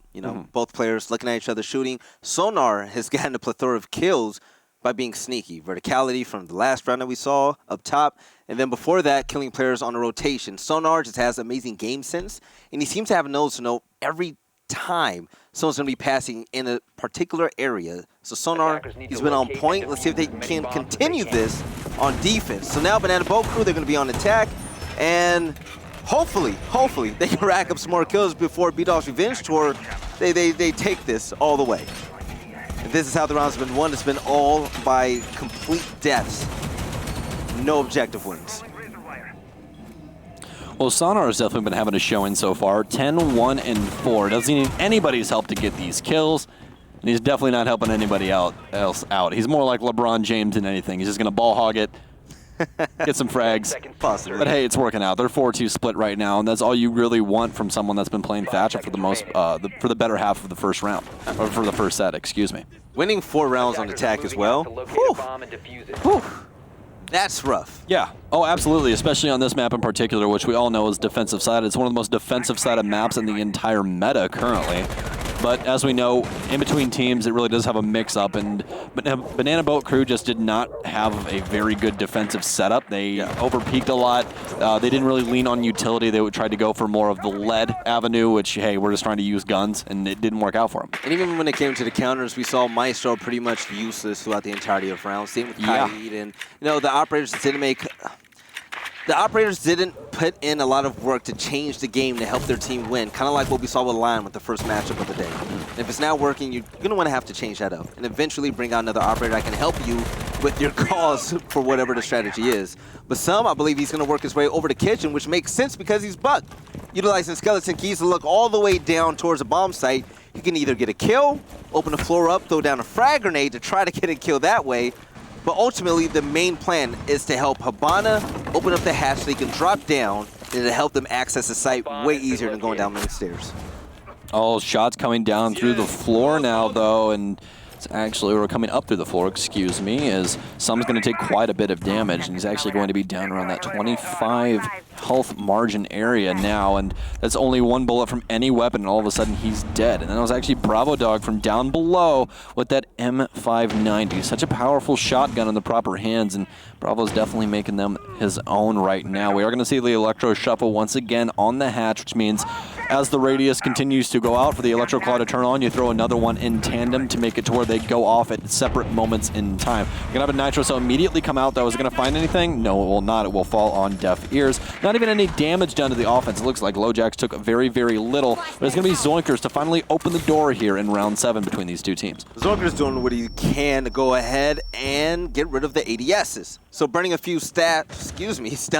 Both players looking at each other shooting. Sonar has gotten a plethora of kills by being sneaky. Verticality from the last round that we saw up top. And then before that, killing players on a rotation. Sonar just has amazing game sense, and he seems to have a nose to know every time someone's going to be passing in a particular area. So Sonar, he's been on point. Let's see if they can continue this on defense. So now Banana Boat Crew, they're going to be on attack, and hopefully, they can rack up some more kills before Bdog's Revenge Tour. They take this all the way. And this is how the rounds have been won. It's been all by complete deaths. No objective wins. Well, Sonar has definitely been having a showing so far. 10-1-4. Doesn't need anybody's help to get these kills. And he's definitely not helping anybody else out. He's more like LeBron James than anything. He's just going to ball hog it, get some frags. Possibly. But hey, it's working out. They're 4-2 split right now, and that's all you really want from someone that's been playing Thatcher for the better half of the first round, or for the first set, excuse me. Winning 4 rounds on attack as well. Whew. That's rough. Yeah. Oh, absolutely. Especially on this map in particular, which we all know is defensive sided. It's one of the most defensive sided maps in the entire meta currently. But as we know, in between teams, it really does have a mix-up. And Banana Boat Crew just did not have a very good defensive setup. They overpeaked a lot. They didn't really lean on utility. They would try to go for more of the lead avenue, which, hey, we're just trying to use guns, and it didn't work out for them. And even when it came to the counters, we saw Maestro pretty much useless throughout the entirety of rounds. Same with Kaid, and the operators didn't make. The operators didn't put in a lot of work to change the game to help their team win, kind of like what we saw with Lion with the first matchup of the day. And if it's not working, you're going to want to have to change that up and eventually bring out another operator that can help you with your cause for whatever the strategy is. But I believe he's going to work his way over to Kitchen, which makes sense because he's bugged. Utilizing skeleton keys to look all the way down towards a bomb site, you can either get a kill, open the floor up, throw down a frag grenade to try to get a kill that way. But ultimately, the main plan is to help Habana open up the hatch so they can drop down and to help them access the site way easier than going down the stairs. All shots coming down through the floor now, though, and it's actually, we're coming up through the floor, excuse me, as Sum's going to take quite a bit of damage, and he's actually going to be down around that 25 health margin area now, and that's only one bullet from any weapon, and all of a sudden he's dead. And then it was actually Bdog from down below with that M590. Such a powerful shotgun in the proper hands, and Bravo's definitely making them his own right now. We are going to see the Electro Shuffle once again on the hatch, which means as the radius continues to go out for the Electro Claw to turn on, you throw another one in tandem to make it to where they go off at separate moments in time. We're going to have a Nitro Cell immediately come out, though. Is it going to find anything? No, it will not. It will fall on deaf ears. Not even any damage done to the offense. It looks like LoJax took very, very little. But it's going to be Zoinkers to finally open the door here in round 7 between these two teams. Zoinkers doing what he can to go ahead and get rid of the ADSs. So burning a few stun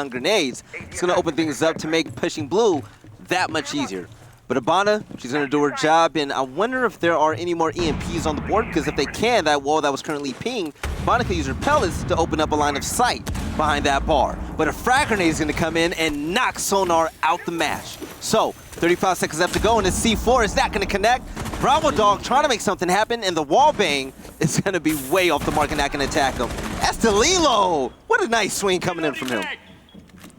grenades, it's going to open things up to make pushing blue that much easier. But Abana, she's going to do her job, and I wonder if there are any more EMPs on the board, because if they can, that wall that was currently pinged, Abana can use her pellets to open up a line of sight behind that bar. But a frag grenade is going to come in and knock Sonar out the match. So, 35 seconds left to go, and the C4 is not going to connect. Bdog trying to make something happen, and the wall bang is going to be way off the mark and not going to attack him. That's Delilo! What a nice swing coming in from him.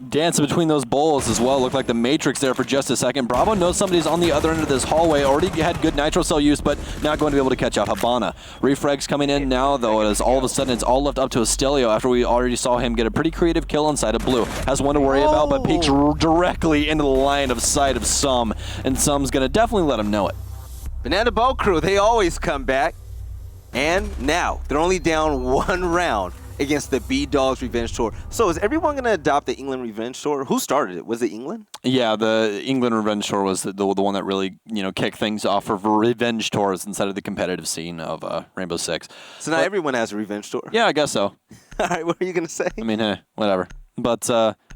Dancing between those bowls as well. Looked like the Matrix there for just a second. Bravo knows somebody's on the other end of this hallway. Already had good Nitro Cell use, but not going to be able to catch out Habana. Refrag's coming in now, though, as all of a sudden it's all left up to Estelio after we already saw him get a pretty creative kill inside of blue. Has one to worry about, but peeks directly into the line of sight of Sum, and Sum's going to definitely let him know it. Banana Boat Crew, they always come back. And now, they're only down 1 round against the Bdog's Revenge Tour. So is everyone going to adopt the England Revenge Tour? Who started it? Was it England? Yeah, the England Revenge Tour was the one that really, kicked things off for Revenge Tours inside of the competitive scene of Rainbow Six. So now everyone has a Revenge Tour? Yeah, I guess so. All right, what are you going to say? I mean, whatever. But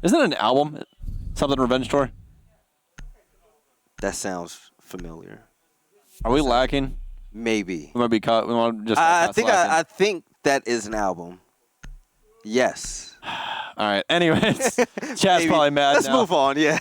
isn't it an album? Something Revenge Tour? That sounds familiar. Are we lacking? Maybe. We might be caught. We want to just. I think that is an album. Yes. All right. Anyways, chat's probably mad Let's now. move on. Yeah.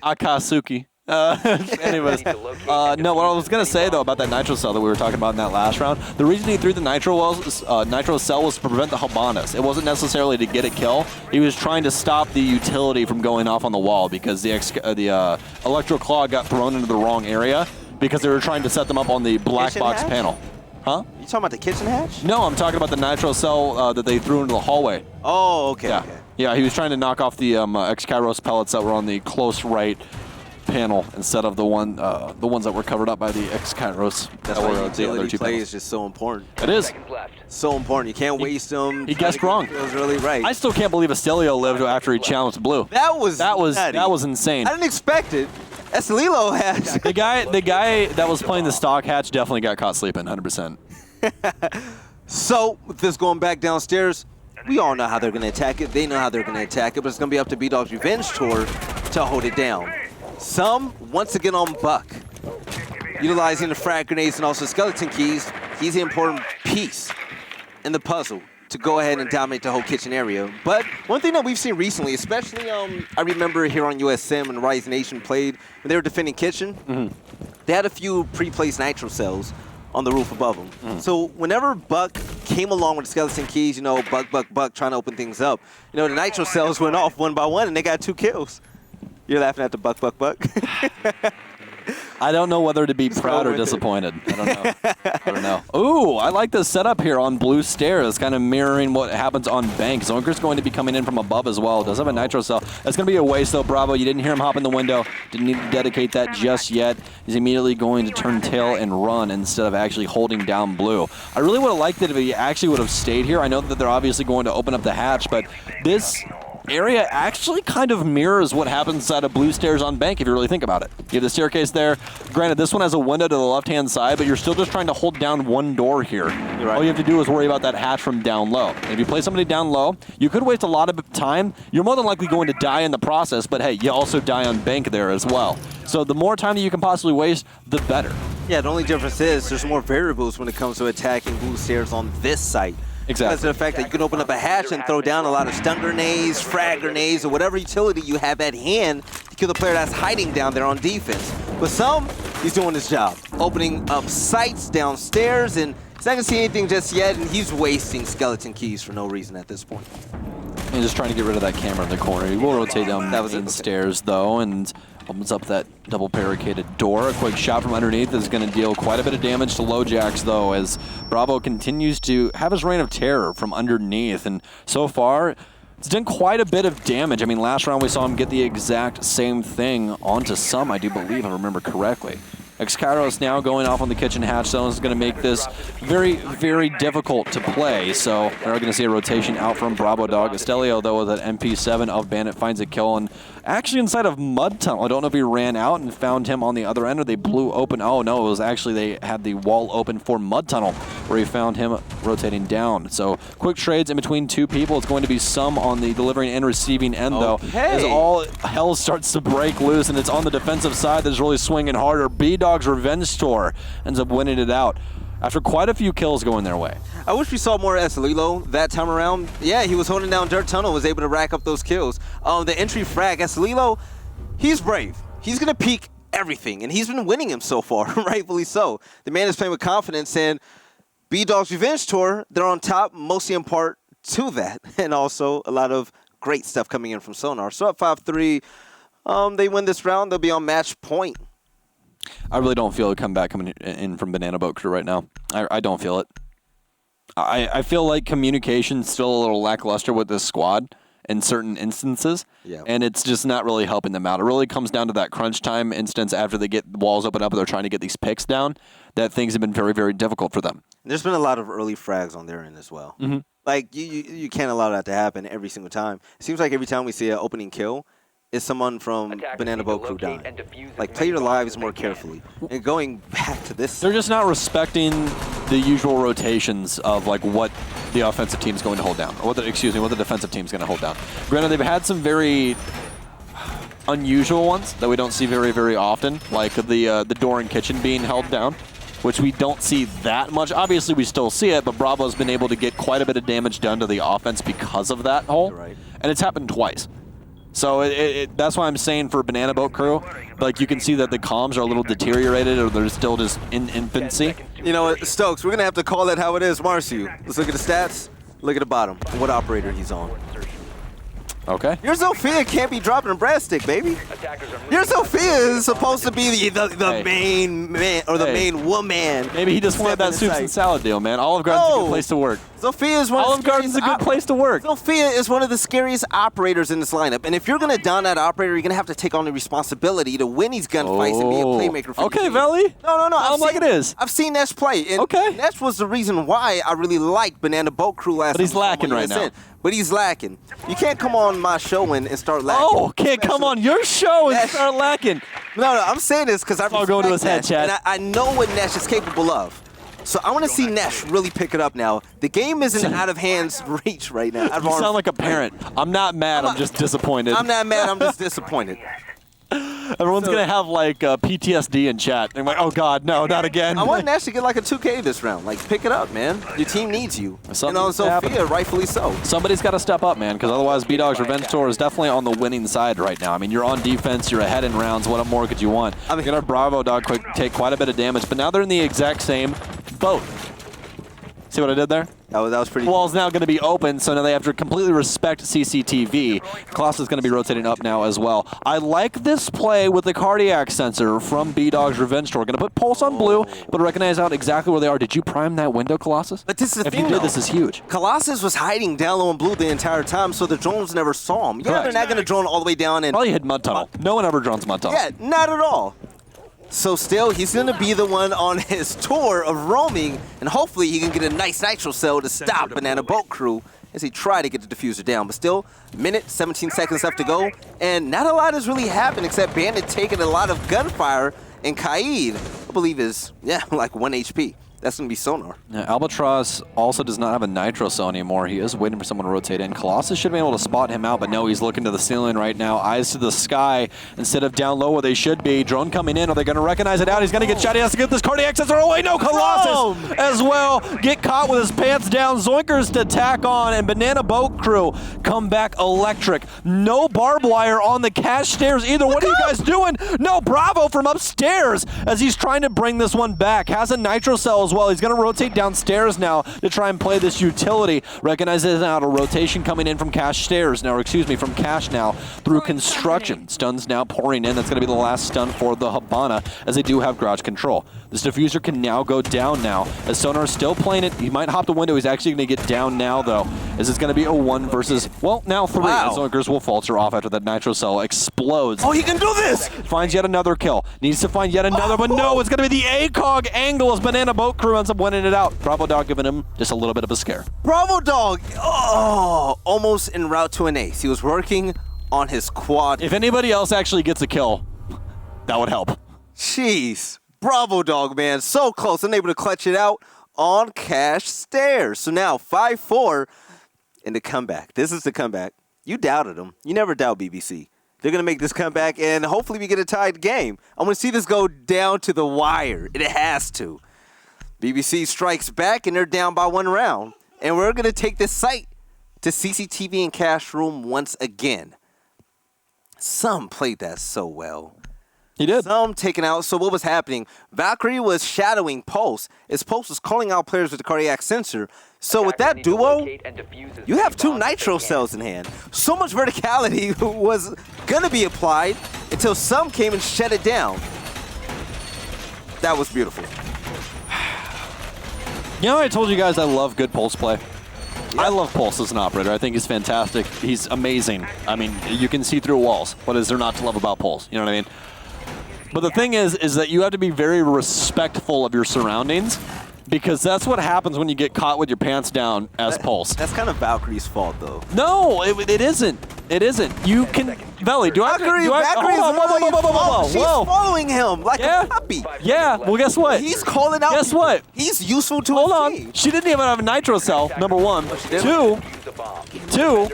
Akatsuki. Anyways, no, what I was going to say, though, about that nitro cell that we were talking about in that last round, the reason he threw the nitro cell was to prevent the Habanas. It wasn't necessarily to get a kill. He was trying to stop the utility from going off on the wall because the Electro Claw got thrown into the wrong area because they were trying to set them up on the black Kitchen box hatch? panel. Huh? You talking about the kitchen hatch? No, I'm talking about the nitro cell that they threw into the hallway. Oh, okay. Yeah, okay. yeah. He was trying to knock off the X-Kairos pellets that were on the close right panel instead of the ones that were covered up by the X-Kairos. That's why utility play is just so important. It is. Seconds left. So important. You can't waste them. He guessed wrong. It was really right. I still can't believe Estelio lived after he challenged Blue. that was nutty. Insane. I didn't expect it. Estelio has. The guy that was playing the stock hatch definitely got caught sleeping, 100%. So, with this going back downstairs, we all know how they're going to attack it. They know how they're going to attack it, but it's going to be up to Bdog's Revenge Tour to hold it down. Some, once again on Buck, utilizing the frag grenades and also skeleton keys. He's the important piece in the puzzle to go ahead and dominate the whole kitchen area. But one thing that we've seen recently, especially I remember here on USM and Rise Nation played, when they were defending kitchen, they had a few pre-placed nitro cells on the roof above them. So whenever Buck came along with the skeleton keys, you know, Buck, trying to open things up, you know, the nitro cells went off one by one and they got 2 kills. You're laughing at the Buck. I don't know whether to be proud or disappointed. I don't know. Ooh, I like the setup here on Blue Stairs, kind of mirroring what happens on Bank. Zonker's going to be coming in from above as well. Does have a nitro cell. That's going to be a waste, though, Bravo. You didn't hear him hop in the window. Didn't need to dedicate that just yet. He's immediately going to turn tail and run instead of actually holding down Blue. I really would have liked it if he actually would have stayed here. I know that they're obviously going to open up the hatch, but this area actually kind of mirrors what happens inside of Blue Stairs on Bank if you really think about it. You have the staircase there. Granted, this one has a window to the left-hand side, but you're still just trying to hold down one door here. Right. All you have to do is worry about that hatch from down low. And if you play somebody down low, you could waste a lot of time. You're more than likely going to die in the process, but hey, you also die on Bank there as well. So the more time that you can possibly waste, the better. Yeah, the only difference is there's more variables when it comes to attacking Blue Stairs on this site. Exactly. Because of the fact that you can open up a hatch and throw down a lot of stun grenades, frag grenades, or whatever utility you have at hand to kill the player that's hiding down there on defense. But he's doing his job, opening up sites downstairs, and he's not going to see anything just yet, and he's wasting skeleton keys for no reason at this point. And just trying to get rid of that camera in the corner. He will rotate down the stairs, though, and opens up that double barricaded door. A quick shot from underneath is going to deal quite a bit of damage to Lowjacks, though, as Bravo continues to have his reign of terror from underneath. And so far, it's done quite a bit of damage. I mean, last round we saw him get the exact same thing onto some, I do believe, I remember correctly. X-Kairos now going off on the kitchen hatch zone is going to make this very, very difficult to play. So we're going to see a rotation out from Bdog. Estelio, though, with an MP7 of Bandit, finds a kill. And actually inside of Mud Tunnel. I don't know if he ran out and found him on the other end or they blew open. Oh, no, it was actually they had the wall open for Mud Tunnel where he found him rotating down. So quick trades in between 2 people. It's going to be some on the delivering and receiving end, though. As all hell starts to break loose and it's on the defensive side that's really swinging harder. Bdog's Revenge Tour ends up winning it out after quite a few kills going their way. I wish we saw more Estelio that time around. Yeah, he was holding down Dirt Tunnel, was able to rack up those kills. The entry frag, Estelio, he's brave. He's going to peek everything, and he's been winning him so far, rightfully so. The man is playing with confidence, and Bdog's Revenge Tour, they're on top, mostly in part to that, and also a lot of great stuff coming in from Sonar. So up 5-3, they win this round, they'll be on match point. I really don't feel a comeback coming in from Banana Boat Crew right now. I don't feel it. I feel like communication's still a little lackluster with this squad in certain instances, and it's just not really helping them out. It really comes down to that crunch time instance after they get walls open up and they're trying to get these picks down, that things have been very, very difficult for them. There's been a lot of early frags on their end as well. Like, you can't allow that to happen every single time. It seems like every time we see an opening kill, is someone from Banana Boat Crew dying. Like, play your lives more carefully. And going back to this, they're just not respecting the usual rotations of like what the offensive team is going to hold down, or what the defensive team is going to hold down. Granted, they've had some very unusual ones that we don't see very, very often, like the door and kitchen being held down, which we don't see that much. Obviously, we still see it, but Bravo's been able to get quite a bit of damage done to the offense because of that hole, and it's happened twice. So that's why I'm saying for Banana Boat Crew, like you can see that the comms are a little deteriorated or they're still just in infancy. You know what, Stokes, we're going to have to call that how it is, Marcio. Let's look at the stats. Look at the bottom. What operator he's on. Okay. Your Zofia can't be dropping a bread stick, baby. Your Zofia is supposed to be the main man or the main woman. Maybe he just wanted that soups and salad deal, man. Olive Garden's a good place to work. Zofia is one Olive Garden's a good place to work. Zofia is one of the scariest operators in this lineup. And if you're going to down that operator, you're going to have to take on the responsibility to win these gunfights and be a playmaker for okay, your team. Veli. No. I'm like it is. I've seen Nesh play. And Nesh was the reason why I really liked Banana Boat Crew last time. But he's lacking right now. But he's lacking. You can't come on my show and start lacking. Oh, can't come on your show and start lacking. No, I'm saying this because I'm going to his head, Chad. And I know what Nesh is capable of. So I want to see Nesh really pick it up now. The game isn't out of hands reach right now. You sound like a parent. I'm not mad. I'm just disappointed. I'm not mad. I'm just disappointed. Everyone's going to have like PTSD in chat. They're like, oh, God, no, not again. I want Nesh to get like a 2K this round. Like, pick it up, man. Your team needs you. And on Zofia, rightfully so. Somebody's got to step up, man, because otherwise Bdog's Revenge Tour is definitely on the winning side right now. I mean, you're on defense. You're ahead in rounds. What more could you want? I mean, you're going to Bdog take quite a bit of damage, but now they're in the exact same boat. See what I did there? That was pretty. Wall's now going to be open, so now they have to completely respect CCTV. Klaus is going to be rotating up now as well. I like this play with the cardiac sensor from Bdog's Revenge Tour. Going to put Pulse on blue, but recognize out exactly where they are. Did you prime that window, Colossus? But this is the if thing, you did, this is huge. Colossus was hiding down low and blue the entire time, so the drones never saw him. Yeah, they're not going to drone all the way down and probably hit mud tunnel. No one ever drones mud tunnel. Yeah, not at all. So still, he's going to be the one on his tour of roaming, and hopefully he can get a nice nitro cell to stop Banana Boat Crew as he tried to get the diffuser down. But still, minute, 17 seconds left to go, and not a lot has really happened except Bandit taking a lot of gunfire, and Kaid, I believe, is, like 1 HP. That's going to be Sonar. Yeah, Albatross also does not have a nitro cell anymore. He is waiting for someone to rotate in. Colossus should be able to spot him out, but no, he's looking to the ceiling right now. Eyes to the sky instead of down low where they should be. Drone coming in. Are they going to recognize it out? He's going to get shot. He has to get this cardiac sensor away. No, Colossus as well. Get caught with his pants down. Zoinkers to tack on, and Banana Boat Crew come back electric. No barbed wire on the cache stairs either. What are you guys doing? No, Bravo from upstairs as he's trying to bring this one back. Has a nitro cell as well. He's going to rotate downstairs now to try and play this utility. Recognizes out a rotation coming in from cache stairs now, or excuse me, from cache now through construction. Stuns now pouring in. That's going to be the last stun for the Habana as they do have garage control. This diffuser can now go down now as Sonar is still playing it. He might hop the window. He's actually going to get down now though, as it's going to be a 1 versus, well, now 3. Wow. Zoinkers will falter off after that nitro cell explodes. Oh, he can do this! Finds yet another kill. Needs to find yet another, but no, it's going to be the ACOG angle as Banana Boat Crew ends up winning it out. Bravo Dog giving him just a little bit of a scare. Bravo Dog, almost en route to an ace. He was working on his quad. If anybody else actually gets a kill, that would help. Jeez, Bravo Dog, man, so close. Unable to clutch it out on cache stairs. So now 5-4 in the comeback. This is the comeback. You doubted him. You never doubt BBC. They're going to make this comeback, and hopefully we get a tied game. I want to see this go down to the wire. It has to. BBC strikes back, and they're down by 1 round. And we're going to take this site to CCTV and cache room once again. Some played that so well. He did. Some taken out. So what was happening? Valkyrie was shadowing Pulse, as Pulse was calling out players with the cardiac sensor. So with that duo, you have 2 nitro cells in hand. So much verticality was going to be applied until some came and shut it down. That was beautiful. You know, I told you guys I love good Pulse play. Yeah. I love Pulse as an operator. I think he's fantastic. He's amazing. I mean, you can see through walls. What is there not to love about Pulse? You know what I mean? But the thing is that you have to be very respectful of your surroundings, because that's what happens when you get caught with your pants down as Pulse. That's kind of Valkyrie's fault, though. No, it isn't. It isn't. You can... Veli, Valkyrie, hold on, She's following him like a puppy. Yeah, well, guess what? He's calling out. Guess what? He's useful to Hold his on. team. She didn't even have a nitro cell, number 1. 2, bomb. Two,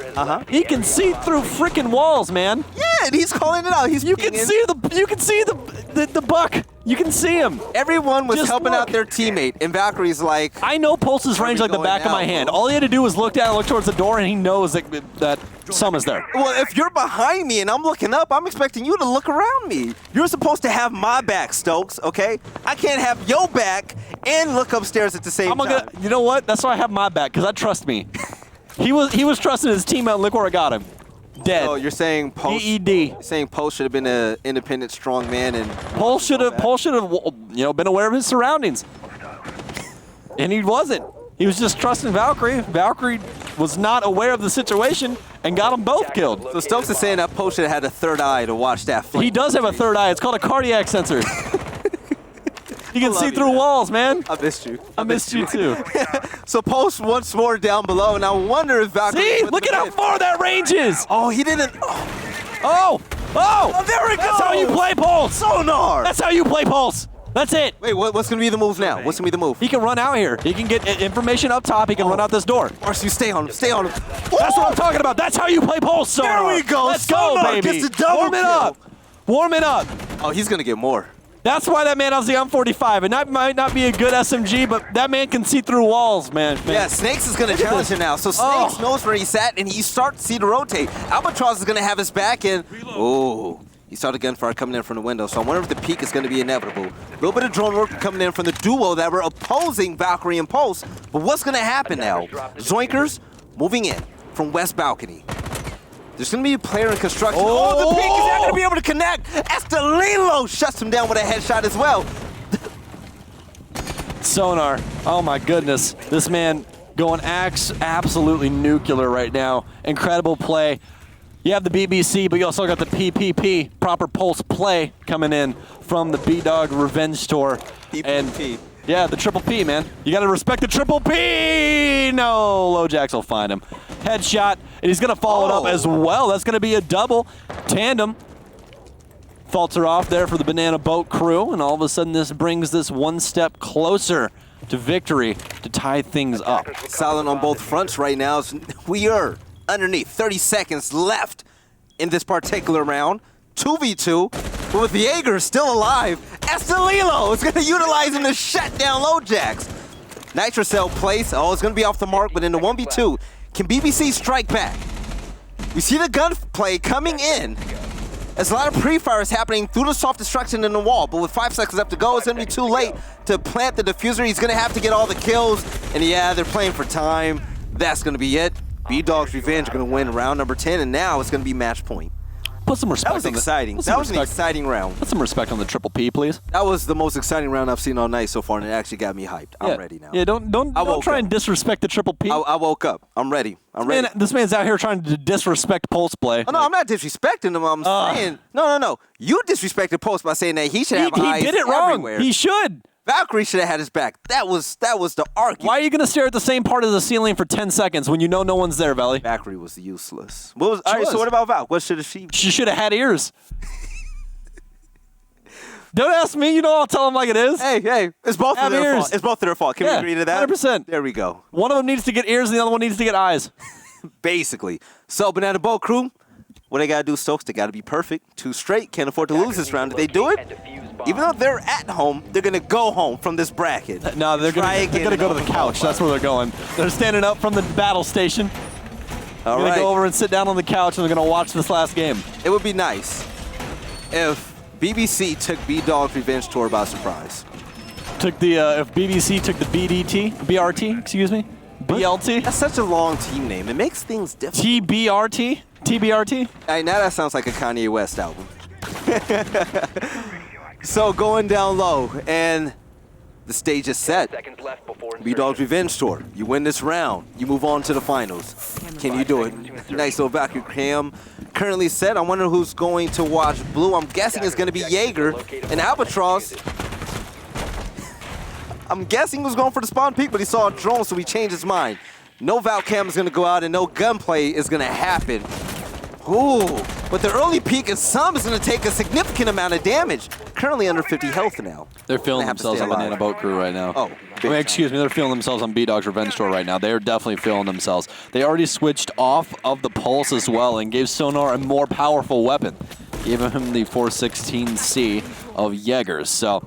he can see through freaking walls, man. Yeah, and he's calling it out. You can see the buck. You can see him. Everyone was Just helping look. out their teammate, and Valkyrie's like, I know Pulse's range like the going back of now, my hand. bro? All he had to do was look down and look towards the door, and he knows that Sum is there. well, if you're behind me and I'm looking up, I'm expecting you to look around me. You're supposed to have my back, Stokes, okay? I can't have your back and look upstairs at the same time. You know what? That's why I have my back, because I trust me. He was trusting his teammate, and look where I got him. Dead. So you're saying Pulse? DED. Saying Pulse should have been an independent, strong man, and Pulse should have been aware of his surroundings, and he wasn't. He was just trusting Valkyrie. Valkyrie was not aware of the situation and got them both killed. so Stokes is saying that Pulse should have had a third eye to watch that flame. He does have a third eye. It's called a cardiac sensor. You can see through walls, man. I missed you. I missed you too. So Pulse once more down below, and I wonder if Valkyrie. See, look at how far that range is. Oh, he didn't. Oh, there we go. That's how you play Pulse. Sonar. That's how you play Pulse. That's it. Wait, what's gonna be the move now? What's gonna be the move? He can run out here. He can get information up top. He can run out this door. Marcy, stay on him. Stay on him. That's what I'm talking about. That's how you play Pulse, Sonar. There we go. Let's go, Sonar baby. gets the double Warm it kill. up. Warm it up. Oh, he's gonna get more. That's why that man has the M45. And that might not be a good SMG, but that man can see through walls, man. Yeah, Snakes is gonna challenge him now. So Snakes knows where he's at, and he starts to see the rotate. Albatross is gonna have his back, and he saw the gunfire coming in from the window. So I wonder if the peak is gonna be inevitable. A little bit of drone work coming in from the duo that were opposing Valkyrie and Pulse. But what's gonna happen now? Zoinkers moving in from West Balcony. There's going to be a player in construction. Oh, the peak is not going to be able to connect. Estelilo shuts him down with a headshot as well. Sonar. Oh, my goodness. This man going absolutely nuclear right now. Incredible play. You have the BBC, but you also got the PPP, proper pulse play, coming in from the Bdog Revenge Tour. PPP. Yeah, the triple P, man. You got to respect the triple P. No, Lojax will find him. Headshot, and he's going to follow it up as well. That's going to be a double tandem. Faults are off there for the Banana Boat crew, and all of a sudden this brings this one step closer to victory to tie things up. Silent on both fronts right now. We are underneath 30 seconds left in this particular round. 2v2, but with Jaeger still alive, Estelilo is going to utilize him to shut down Lojax. Nitrocell place, it's going to be off the mark, but in the 1v2, can BBC strike back? We see the gunplay coming in. There's a lot of pre-fire is happening through the soft destruction in the wall, but with 5 seconds left to go, it's going to be too late to plant the diffuser. He's going to have to get all the kills, and yeah, they're playing for time. That's going to be it. Bdog's Revenge are going to win round number 10, and now it's going to be match point. Put some respect That was on exciting. That was an exciting round. Put some respect on the triple P, please. That was the most exciting round I've seen all night so far, and it actually got me hyped. I'm ready now. Yeah, don't try and disrespect the triple P. I woke up. I'm ready. I'm ready. This man's out here trying to disrespect Pulse play. Oh, no, I'm not disrespecting him. I'm saying, no. You disrespected Pulse by saying that he should have eyes He did it wrong. everywhere. He should. Valkyrie should have had his back. That was the argument. Why are you going to stare at the same part of the ceiling for 10 seconds when you know no one's there, Valley? Valkyrie was useless. All right, so what about Val? What should she? She should have had ears. Don't ask me. You know I'll tell them like it is. Hey, it's both of their fault. It's both their fault. Can we agree to that? 100%. There we go. One of them needs to get ears and the other one needs to get eyes. Basically. So, Banana Boat crew, what they got to do, Stokes, they got to be perfect. 2 straight. Can't afford to lose this round. Did they do it? Even though they're at home, they're going to go home from this bracket. No, they're going to go to the couch. That's where they're going. They're standing up from the battle station. They're going to go over and sit down on the couch, and they're going to watch this last game. It would be nice if BBC took Bdog's Revenge Tour by surprise. If BBC took the BRT, excuse me, BLT. That's such a long team name. It makes things difficult. TBRT. Hey, now that sounds like a Kanye West album. So going down low, and the stage is set. Bdog's Revenge Tour. You win this round, you move on to the finals. Can you do it? Nice little Valkyrie cam. Currently set. I wonder who's going to watch blue. I'm guessing it's going to be Jaeger and Albatross. I'm guessing he was going for the spawn peak, but he saw a drone, so he changed his mind. No Val cam is going to go out, and no gunplay is going to happen. Ooh. With the early peek, and Sum is going to take a significant amount of damage. Currently under 50 health now. They're feeling themselves on Banana Boat Crew right now. Oh, excuse me, they're feeling themselves on Bdog's Revenge Tour right now. They are definitely feeling themselves. They already switched off of the Pulse as well and gave Sonar a more powerful weapon. Gave him the 416C of Jaegers. So,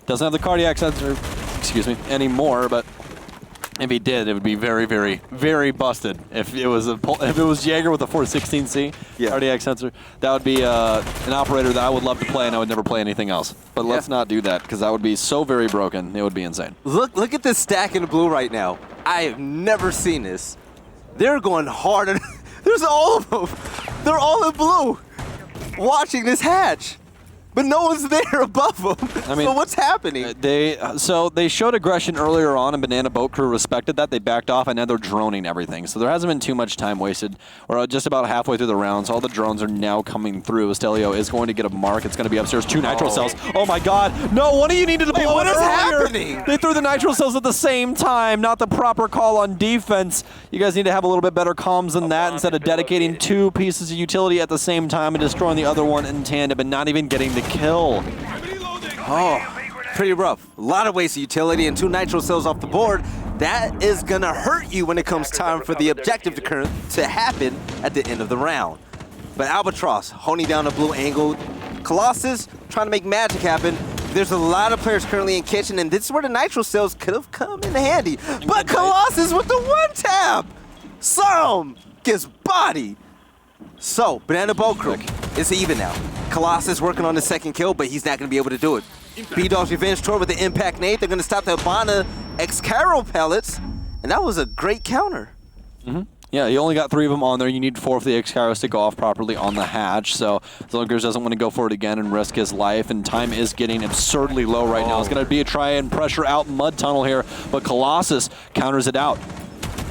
doesn't have the cardiac sensor, excuse me, anymore, but if he did, it would be very, very, very busted. If it was Jaeger with a 416C cardiac sensor, that would be an operator that I would love to play, and I would never play anything else. But let's not do that, because that would be so very broken. It would be insane. Look at this stack in the blue right now. I have never seen this. They're going hard. There's all of them. They're all in blue, watching this hatch. But no one's there above them. I mean, so what's happening? They showed aggression earlier on, and Banana Boat Crew respected that. They backed off, and now they're droning everything. So there hasn't been too much time wasted. We're just about halfway through the rounds. All the drones are now coming through. Estelio is going to get a mark. It's going to be upstairs. 2 nitro cells. Oh my God! No, one of you needed to blow what it is earlier. happening? They threw the nitro cells at the same time. Not the proper call on defense. You guys need to have a little bit better comms than that instead of dedicating 2 pieces of utility at the same time and destroying the other one in tandem and not even getting the kill. Oh, pretty rough. A lot of wasted utility and 2 nitro cells off the board. That is going to hurt you when it comes time for the objective to happen at the end of the round. But Albatross holding down a blue angle. Colossus trying to make magic happen. There's a lot of players currently in kitchen, and this is where the nitro cells could have come in handy. But Colossus with the 1-tap! Some gets bodied. So, Banana Boat Crew is even now. Colossus working on the second kill, but he's not going to be able to do it. Bdog's Revenge Tour with the Impact Nade. They're going to stop the Habana X-Caro pellets, and that was a great counter. Yeah, you only got 3 of them on there. You need 4 for the X-Caros to go off properly on the hatch. So Zilgers doesn't want to go for it again and risk his life, and time is getting absurdly low right now. It's going to be a try and pressure out Mud Tunnel here, but Colossus counters it out,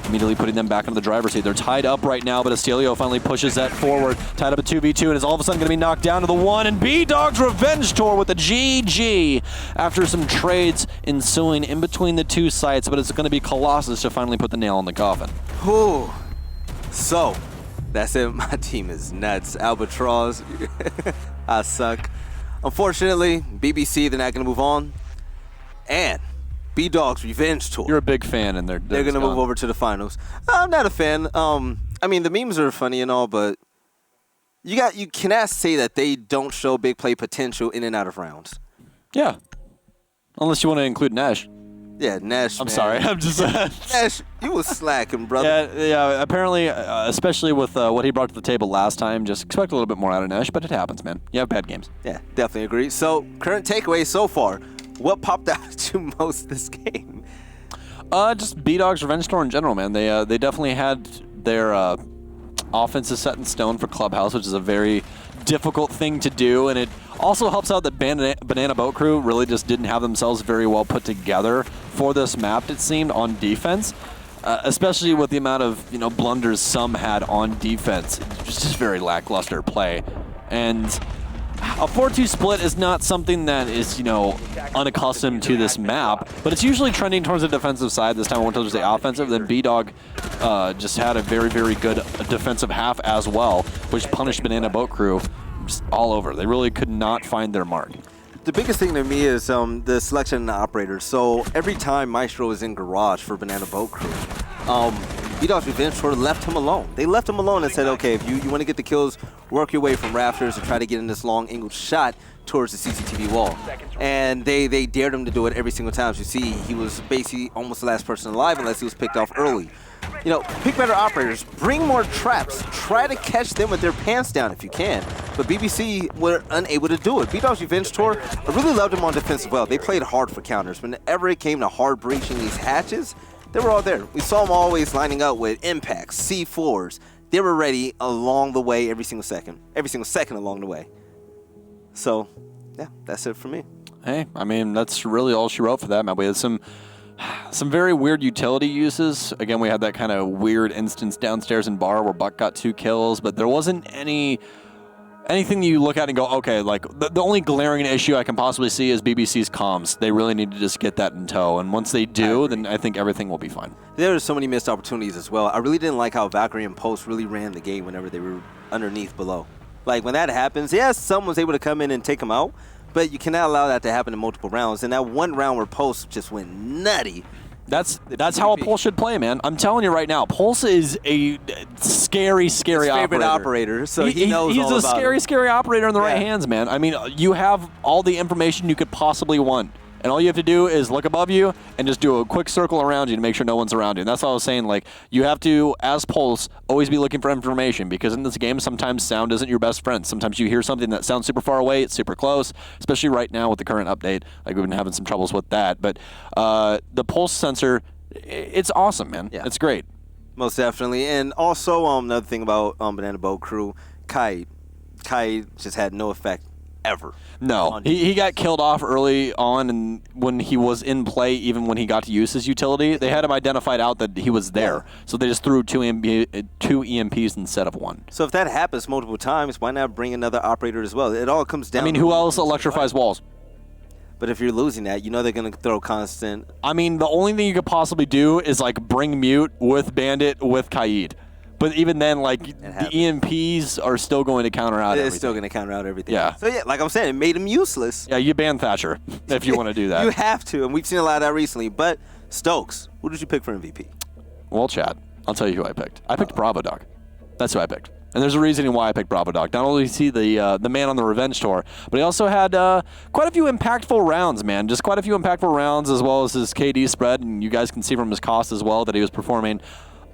immediately putting them back into the driver's seat. They're tied up right now, but Estelio finally pushes that forward. Tied up at 2v2, and is all of a sudden going to be knocked down to the 1. And Bdog's Revenge Tour with the GG after some trades ensuing in between the 2 sites, but it's going to be Colossus to finally put the nail in the coffin. Whew. So, that's it. My team is nuts. Albatross, I suck. Unfortunately, BBC, they're not going to move on. And Bdog's Revenge Tour. You're a big fan, and they're going to move over to the finals. I'm not a fan. I mean, the memes are funny and all, but you cannot say that they don't show big play potential in and out of rounds. Yeah. Unless you want to include Nash. Yeah, Nash. I'm sorry. I'm just Nash, you was slacking, brother. Yeah. Apparently, especially with what he brought to the table last time, just expect a little bit more out of Nash. But it happens, man. You have bad games. Yeah, definitely agree. So, current takeaway so far. What popped out to you most this game? Just Bdog's Revenge Tour in general, man. They definitely had their offenses set in stone for Clubhouse, which is a very difficult thing to do, and it also helps out that Banana Boat Crew really just didn't have themselves very well put together for this map, it seemed, on defense. Especially with the amount of blunders some had on defense. It was just very lackluster play. And a 4-2 split is not something that is, unaccustomed to this map, but it's usually trending towards the defensive side. This time I went towards the offensive. Then Bdog just had a very, very good defensive half as well, which punished Banana Boat Crew just all over. They really could not find their mark. The biggest thing to me is the selection of the operators. So every time Maestro is in garage for Banana Boat Crew, Bdog's Revenge Tour left him alone. They left him alone and said, okay, if you want to get the kills, work your way from rafters and try to get in this long angled shot towards the CCTV wall. And they dared him to do it every single time. As you see, he was basically almost the last person alive unless he was picked off early. Pick better operators, bring more traps, try to catch them with their pants down if you can. But BBC were unable to do it. Bdog's Revenge Tour, I really loved them on defense as well. They played hard for counters. Whenever it came to hard breaching these hatches, they were all there. We saw them always lining up with impacts, C4s. They were ready along the way every single second along the way. So, yeah, that's it for me. Hey, I mean, that's really all she wrote for that map. We had some very weird utility uses. Again, we had that kind of weird instance downstairs in bar where Buck got 2 kills, but there wasn't anything you look at and go, okay, like the only glaring issue I can possibly see is BBC's comms. They really need to just get that in tow, and once they do, then I think everything will be fine. There are so many missed opportunities as well. I really didn't like how Valkyrie and Post really ran the game whenever they were underneath below. Like, when that happens, yes, someone's able to come in and take him out, but you cannot allow that to happen in multiple rounds. And that one round where Pulse just went nutty. That's how a Pulse should play, man. I'm telling you right now, Pulse is a scary His favorite operator, so he knows he's all a about scary, him. scary operator in the right Yeah. hands, man. I mean, you have all the information you could possibly want. And all you have to do is look above you and just do a quick circle around you to make sure no one's around you. And that's what I was saying. Like, you have to, as Pulse, always be looking for information, because in this game, sometimes sound isn't your best friend. Sometimes you hear something that sounds super far away, it's super close, especially right now with the current update. Like, we've been having some troubles with that. But the Pulse sensor, it's awesome, man. Yeah. It's great. Most definitely. And also, another thing about Banana Boat Crew, Kai just had no effect ever. No, he got killed off early on, and when he was in play, even when he got to use his utility, they had him identified out that he was there. So they just threw two EMPs instead of one. So if that happens multiple times, why not bring another operator as well? It all comes down. I mean, who else electrifies walls? But if you're losing that, you know they're going to throw constant. I mean, the only thing you could possibly do is like bring Mute with Bandit with Kaid. But even then, like, the EMPs are still going to counter out everything. It's still going to counter out everything. Yeah. So, yeah, like I'm saying, it made him useless. Yeah, you ban Thatcher if you want to do that. You have to, and we've seen a lot of that recently. But, Stokes, who did you pick for MVP? Well, Chad, I'll tell you who I picked. I picked Bdog. That's who I picked. And there's a reason why I picked Bdog. Not only is he the man on the Revenge Tour, but he also had quite a few impactful rounds, man. Just quite a few impactful rounds, as well as his KD spread. And you guys can see from his cost as well that he was performing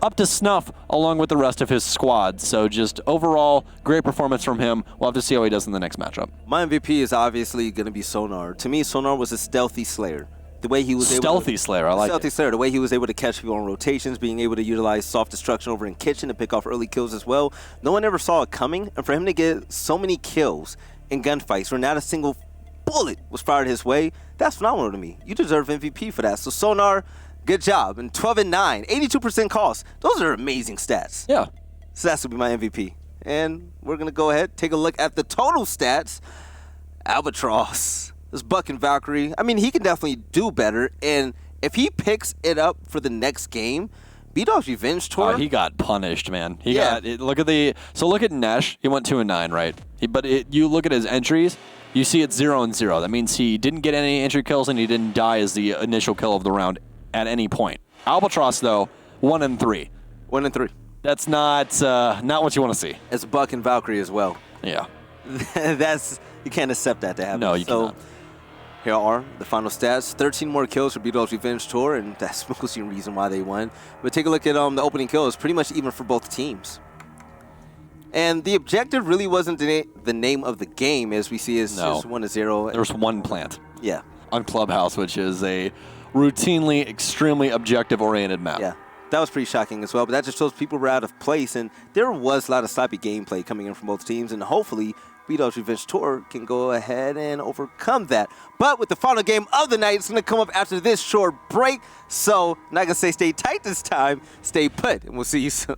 up to snuff along with the rest of his squad. So just overall, great performance from him. We'll have to see how he does in the next matchup. My MVP is obviously going to be Sonar. To me, Sonar was a stealthy Slayer. The way he was Stealthy Slayer, I like Stealthy it. Slayer, the way he was able to catch people on rotations, being able to utilize soft destruction over in kitchen to pick off early kills as well. No one ever saw it coming, and for him to get so many kills in gunfights where not a single bullet was fired his way, that's phenomenal to me. You deserve MVP for that. So Sonar, good job. And 12 and 9, 82% cost. Those are amazing stats. Yeah. So that's going to be my MVP. And we're going to go ahead, take a look at the total stats. Albatross. This Buck and Valkyrie. I mean, he can definitely do better. And if he picks it up for the next game, Bdog's Revenge Tour. Oh, he got punished, man. Look at Nesh. He went 2 and 9, right? You look at his entries. You see it's 0 and 0. That means he didn't get any entry kills and he didn't die as the initial kill of the round at any point. Albatross, though, 1 and 3. 1 and 3. That's not what you want to see. It's Buck and Valkyrie as well. Yeah. You can't accept that to happen. No, you cannot. Here are the final stats. 13 more kills for Bdog's Revenge Tour, and that's mostly the reason why they won. But take a look at the opening kills. Pretty much even for both teams. And the objective really wasn't the name of the game, as we see is just 1-0. There was one plant. Yeah. On Clubhouse, which is a routinely extremely objective-oriented map. Yeah. That was pretty shocking as well, but that just shows people were out of place, and there was a lot of sloppy gameplay coming in from both teams, and hopefully Bdog's Revenge Tour can go ahead and overcome that. But with the final game of the night, it's going to come up after this short break, so I'm not going to say stay tight this time, stay put, and we'll see you soon.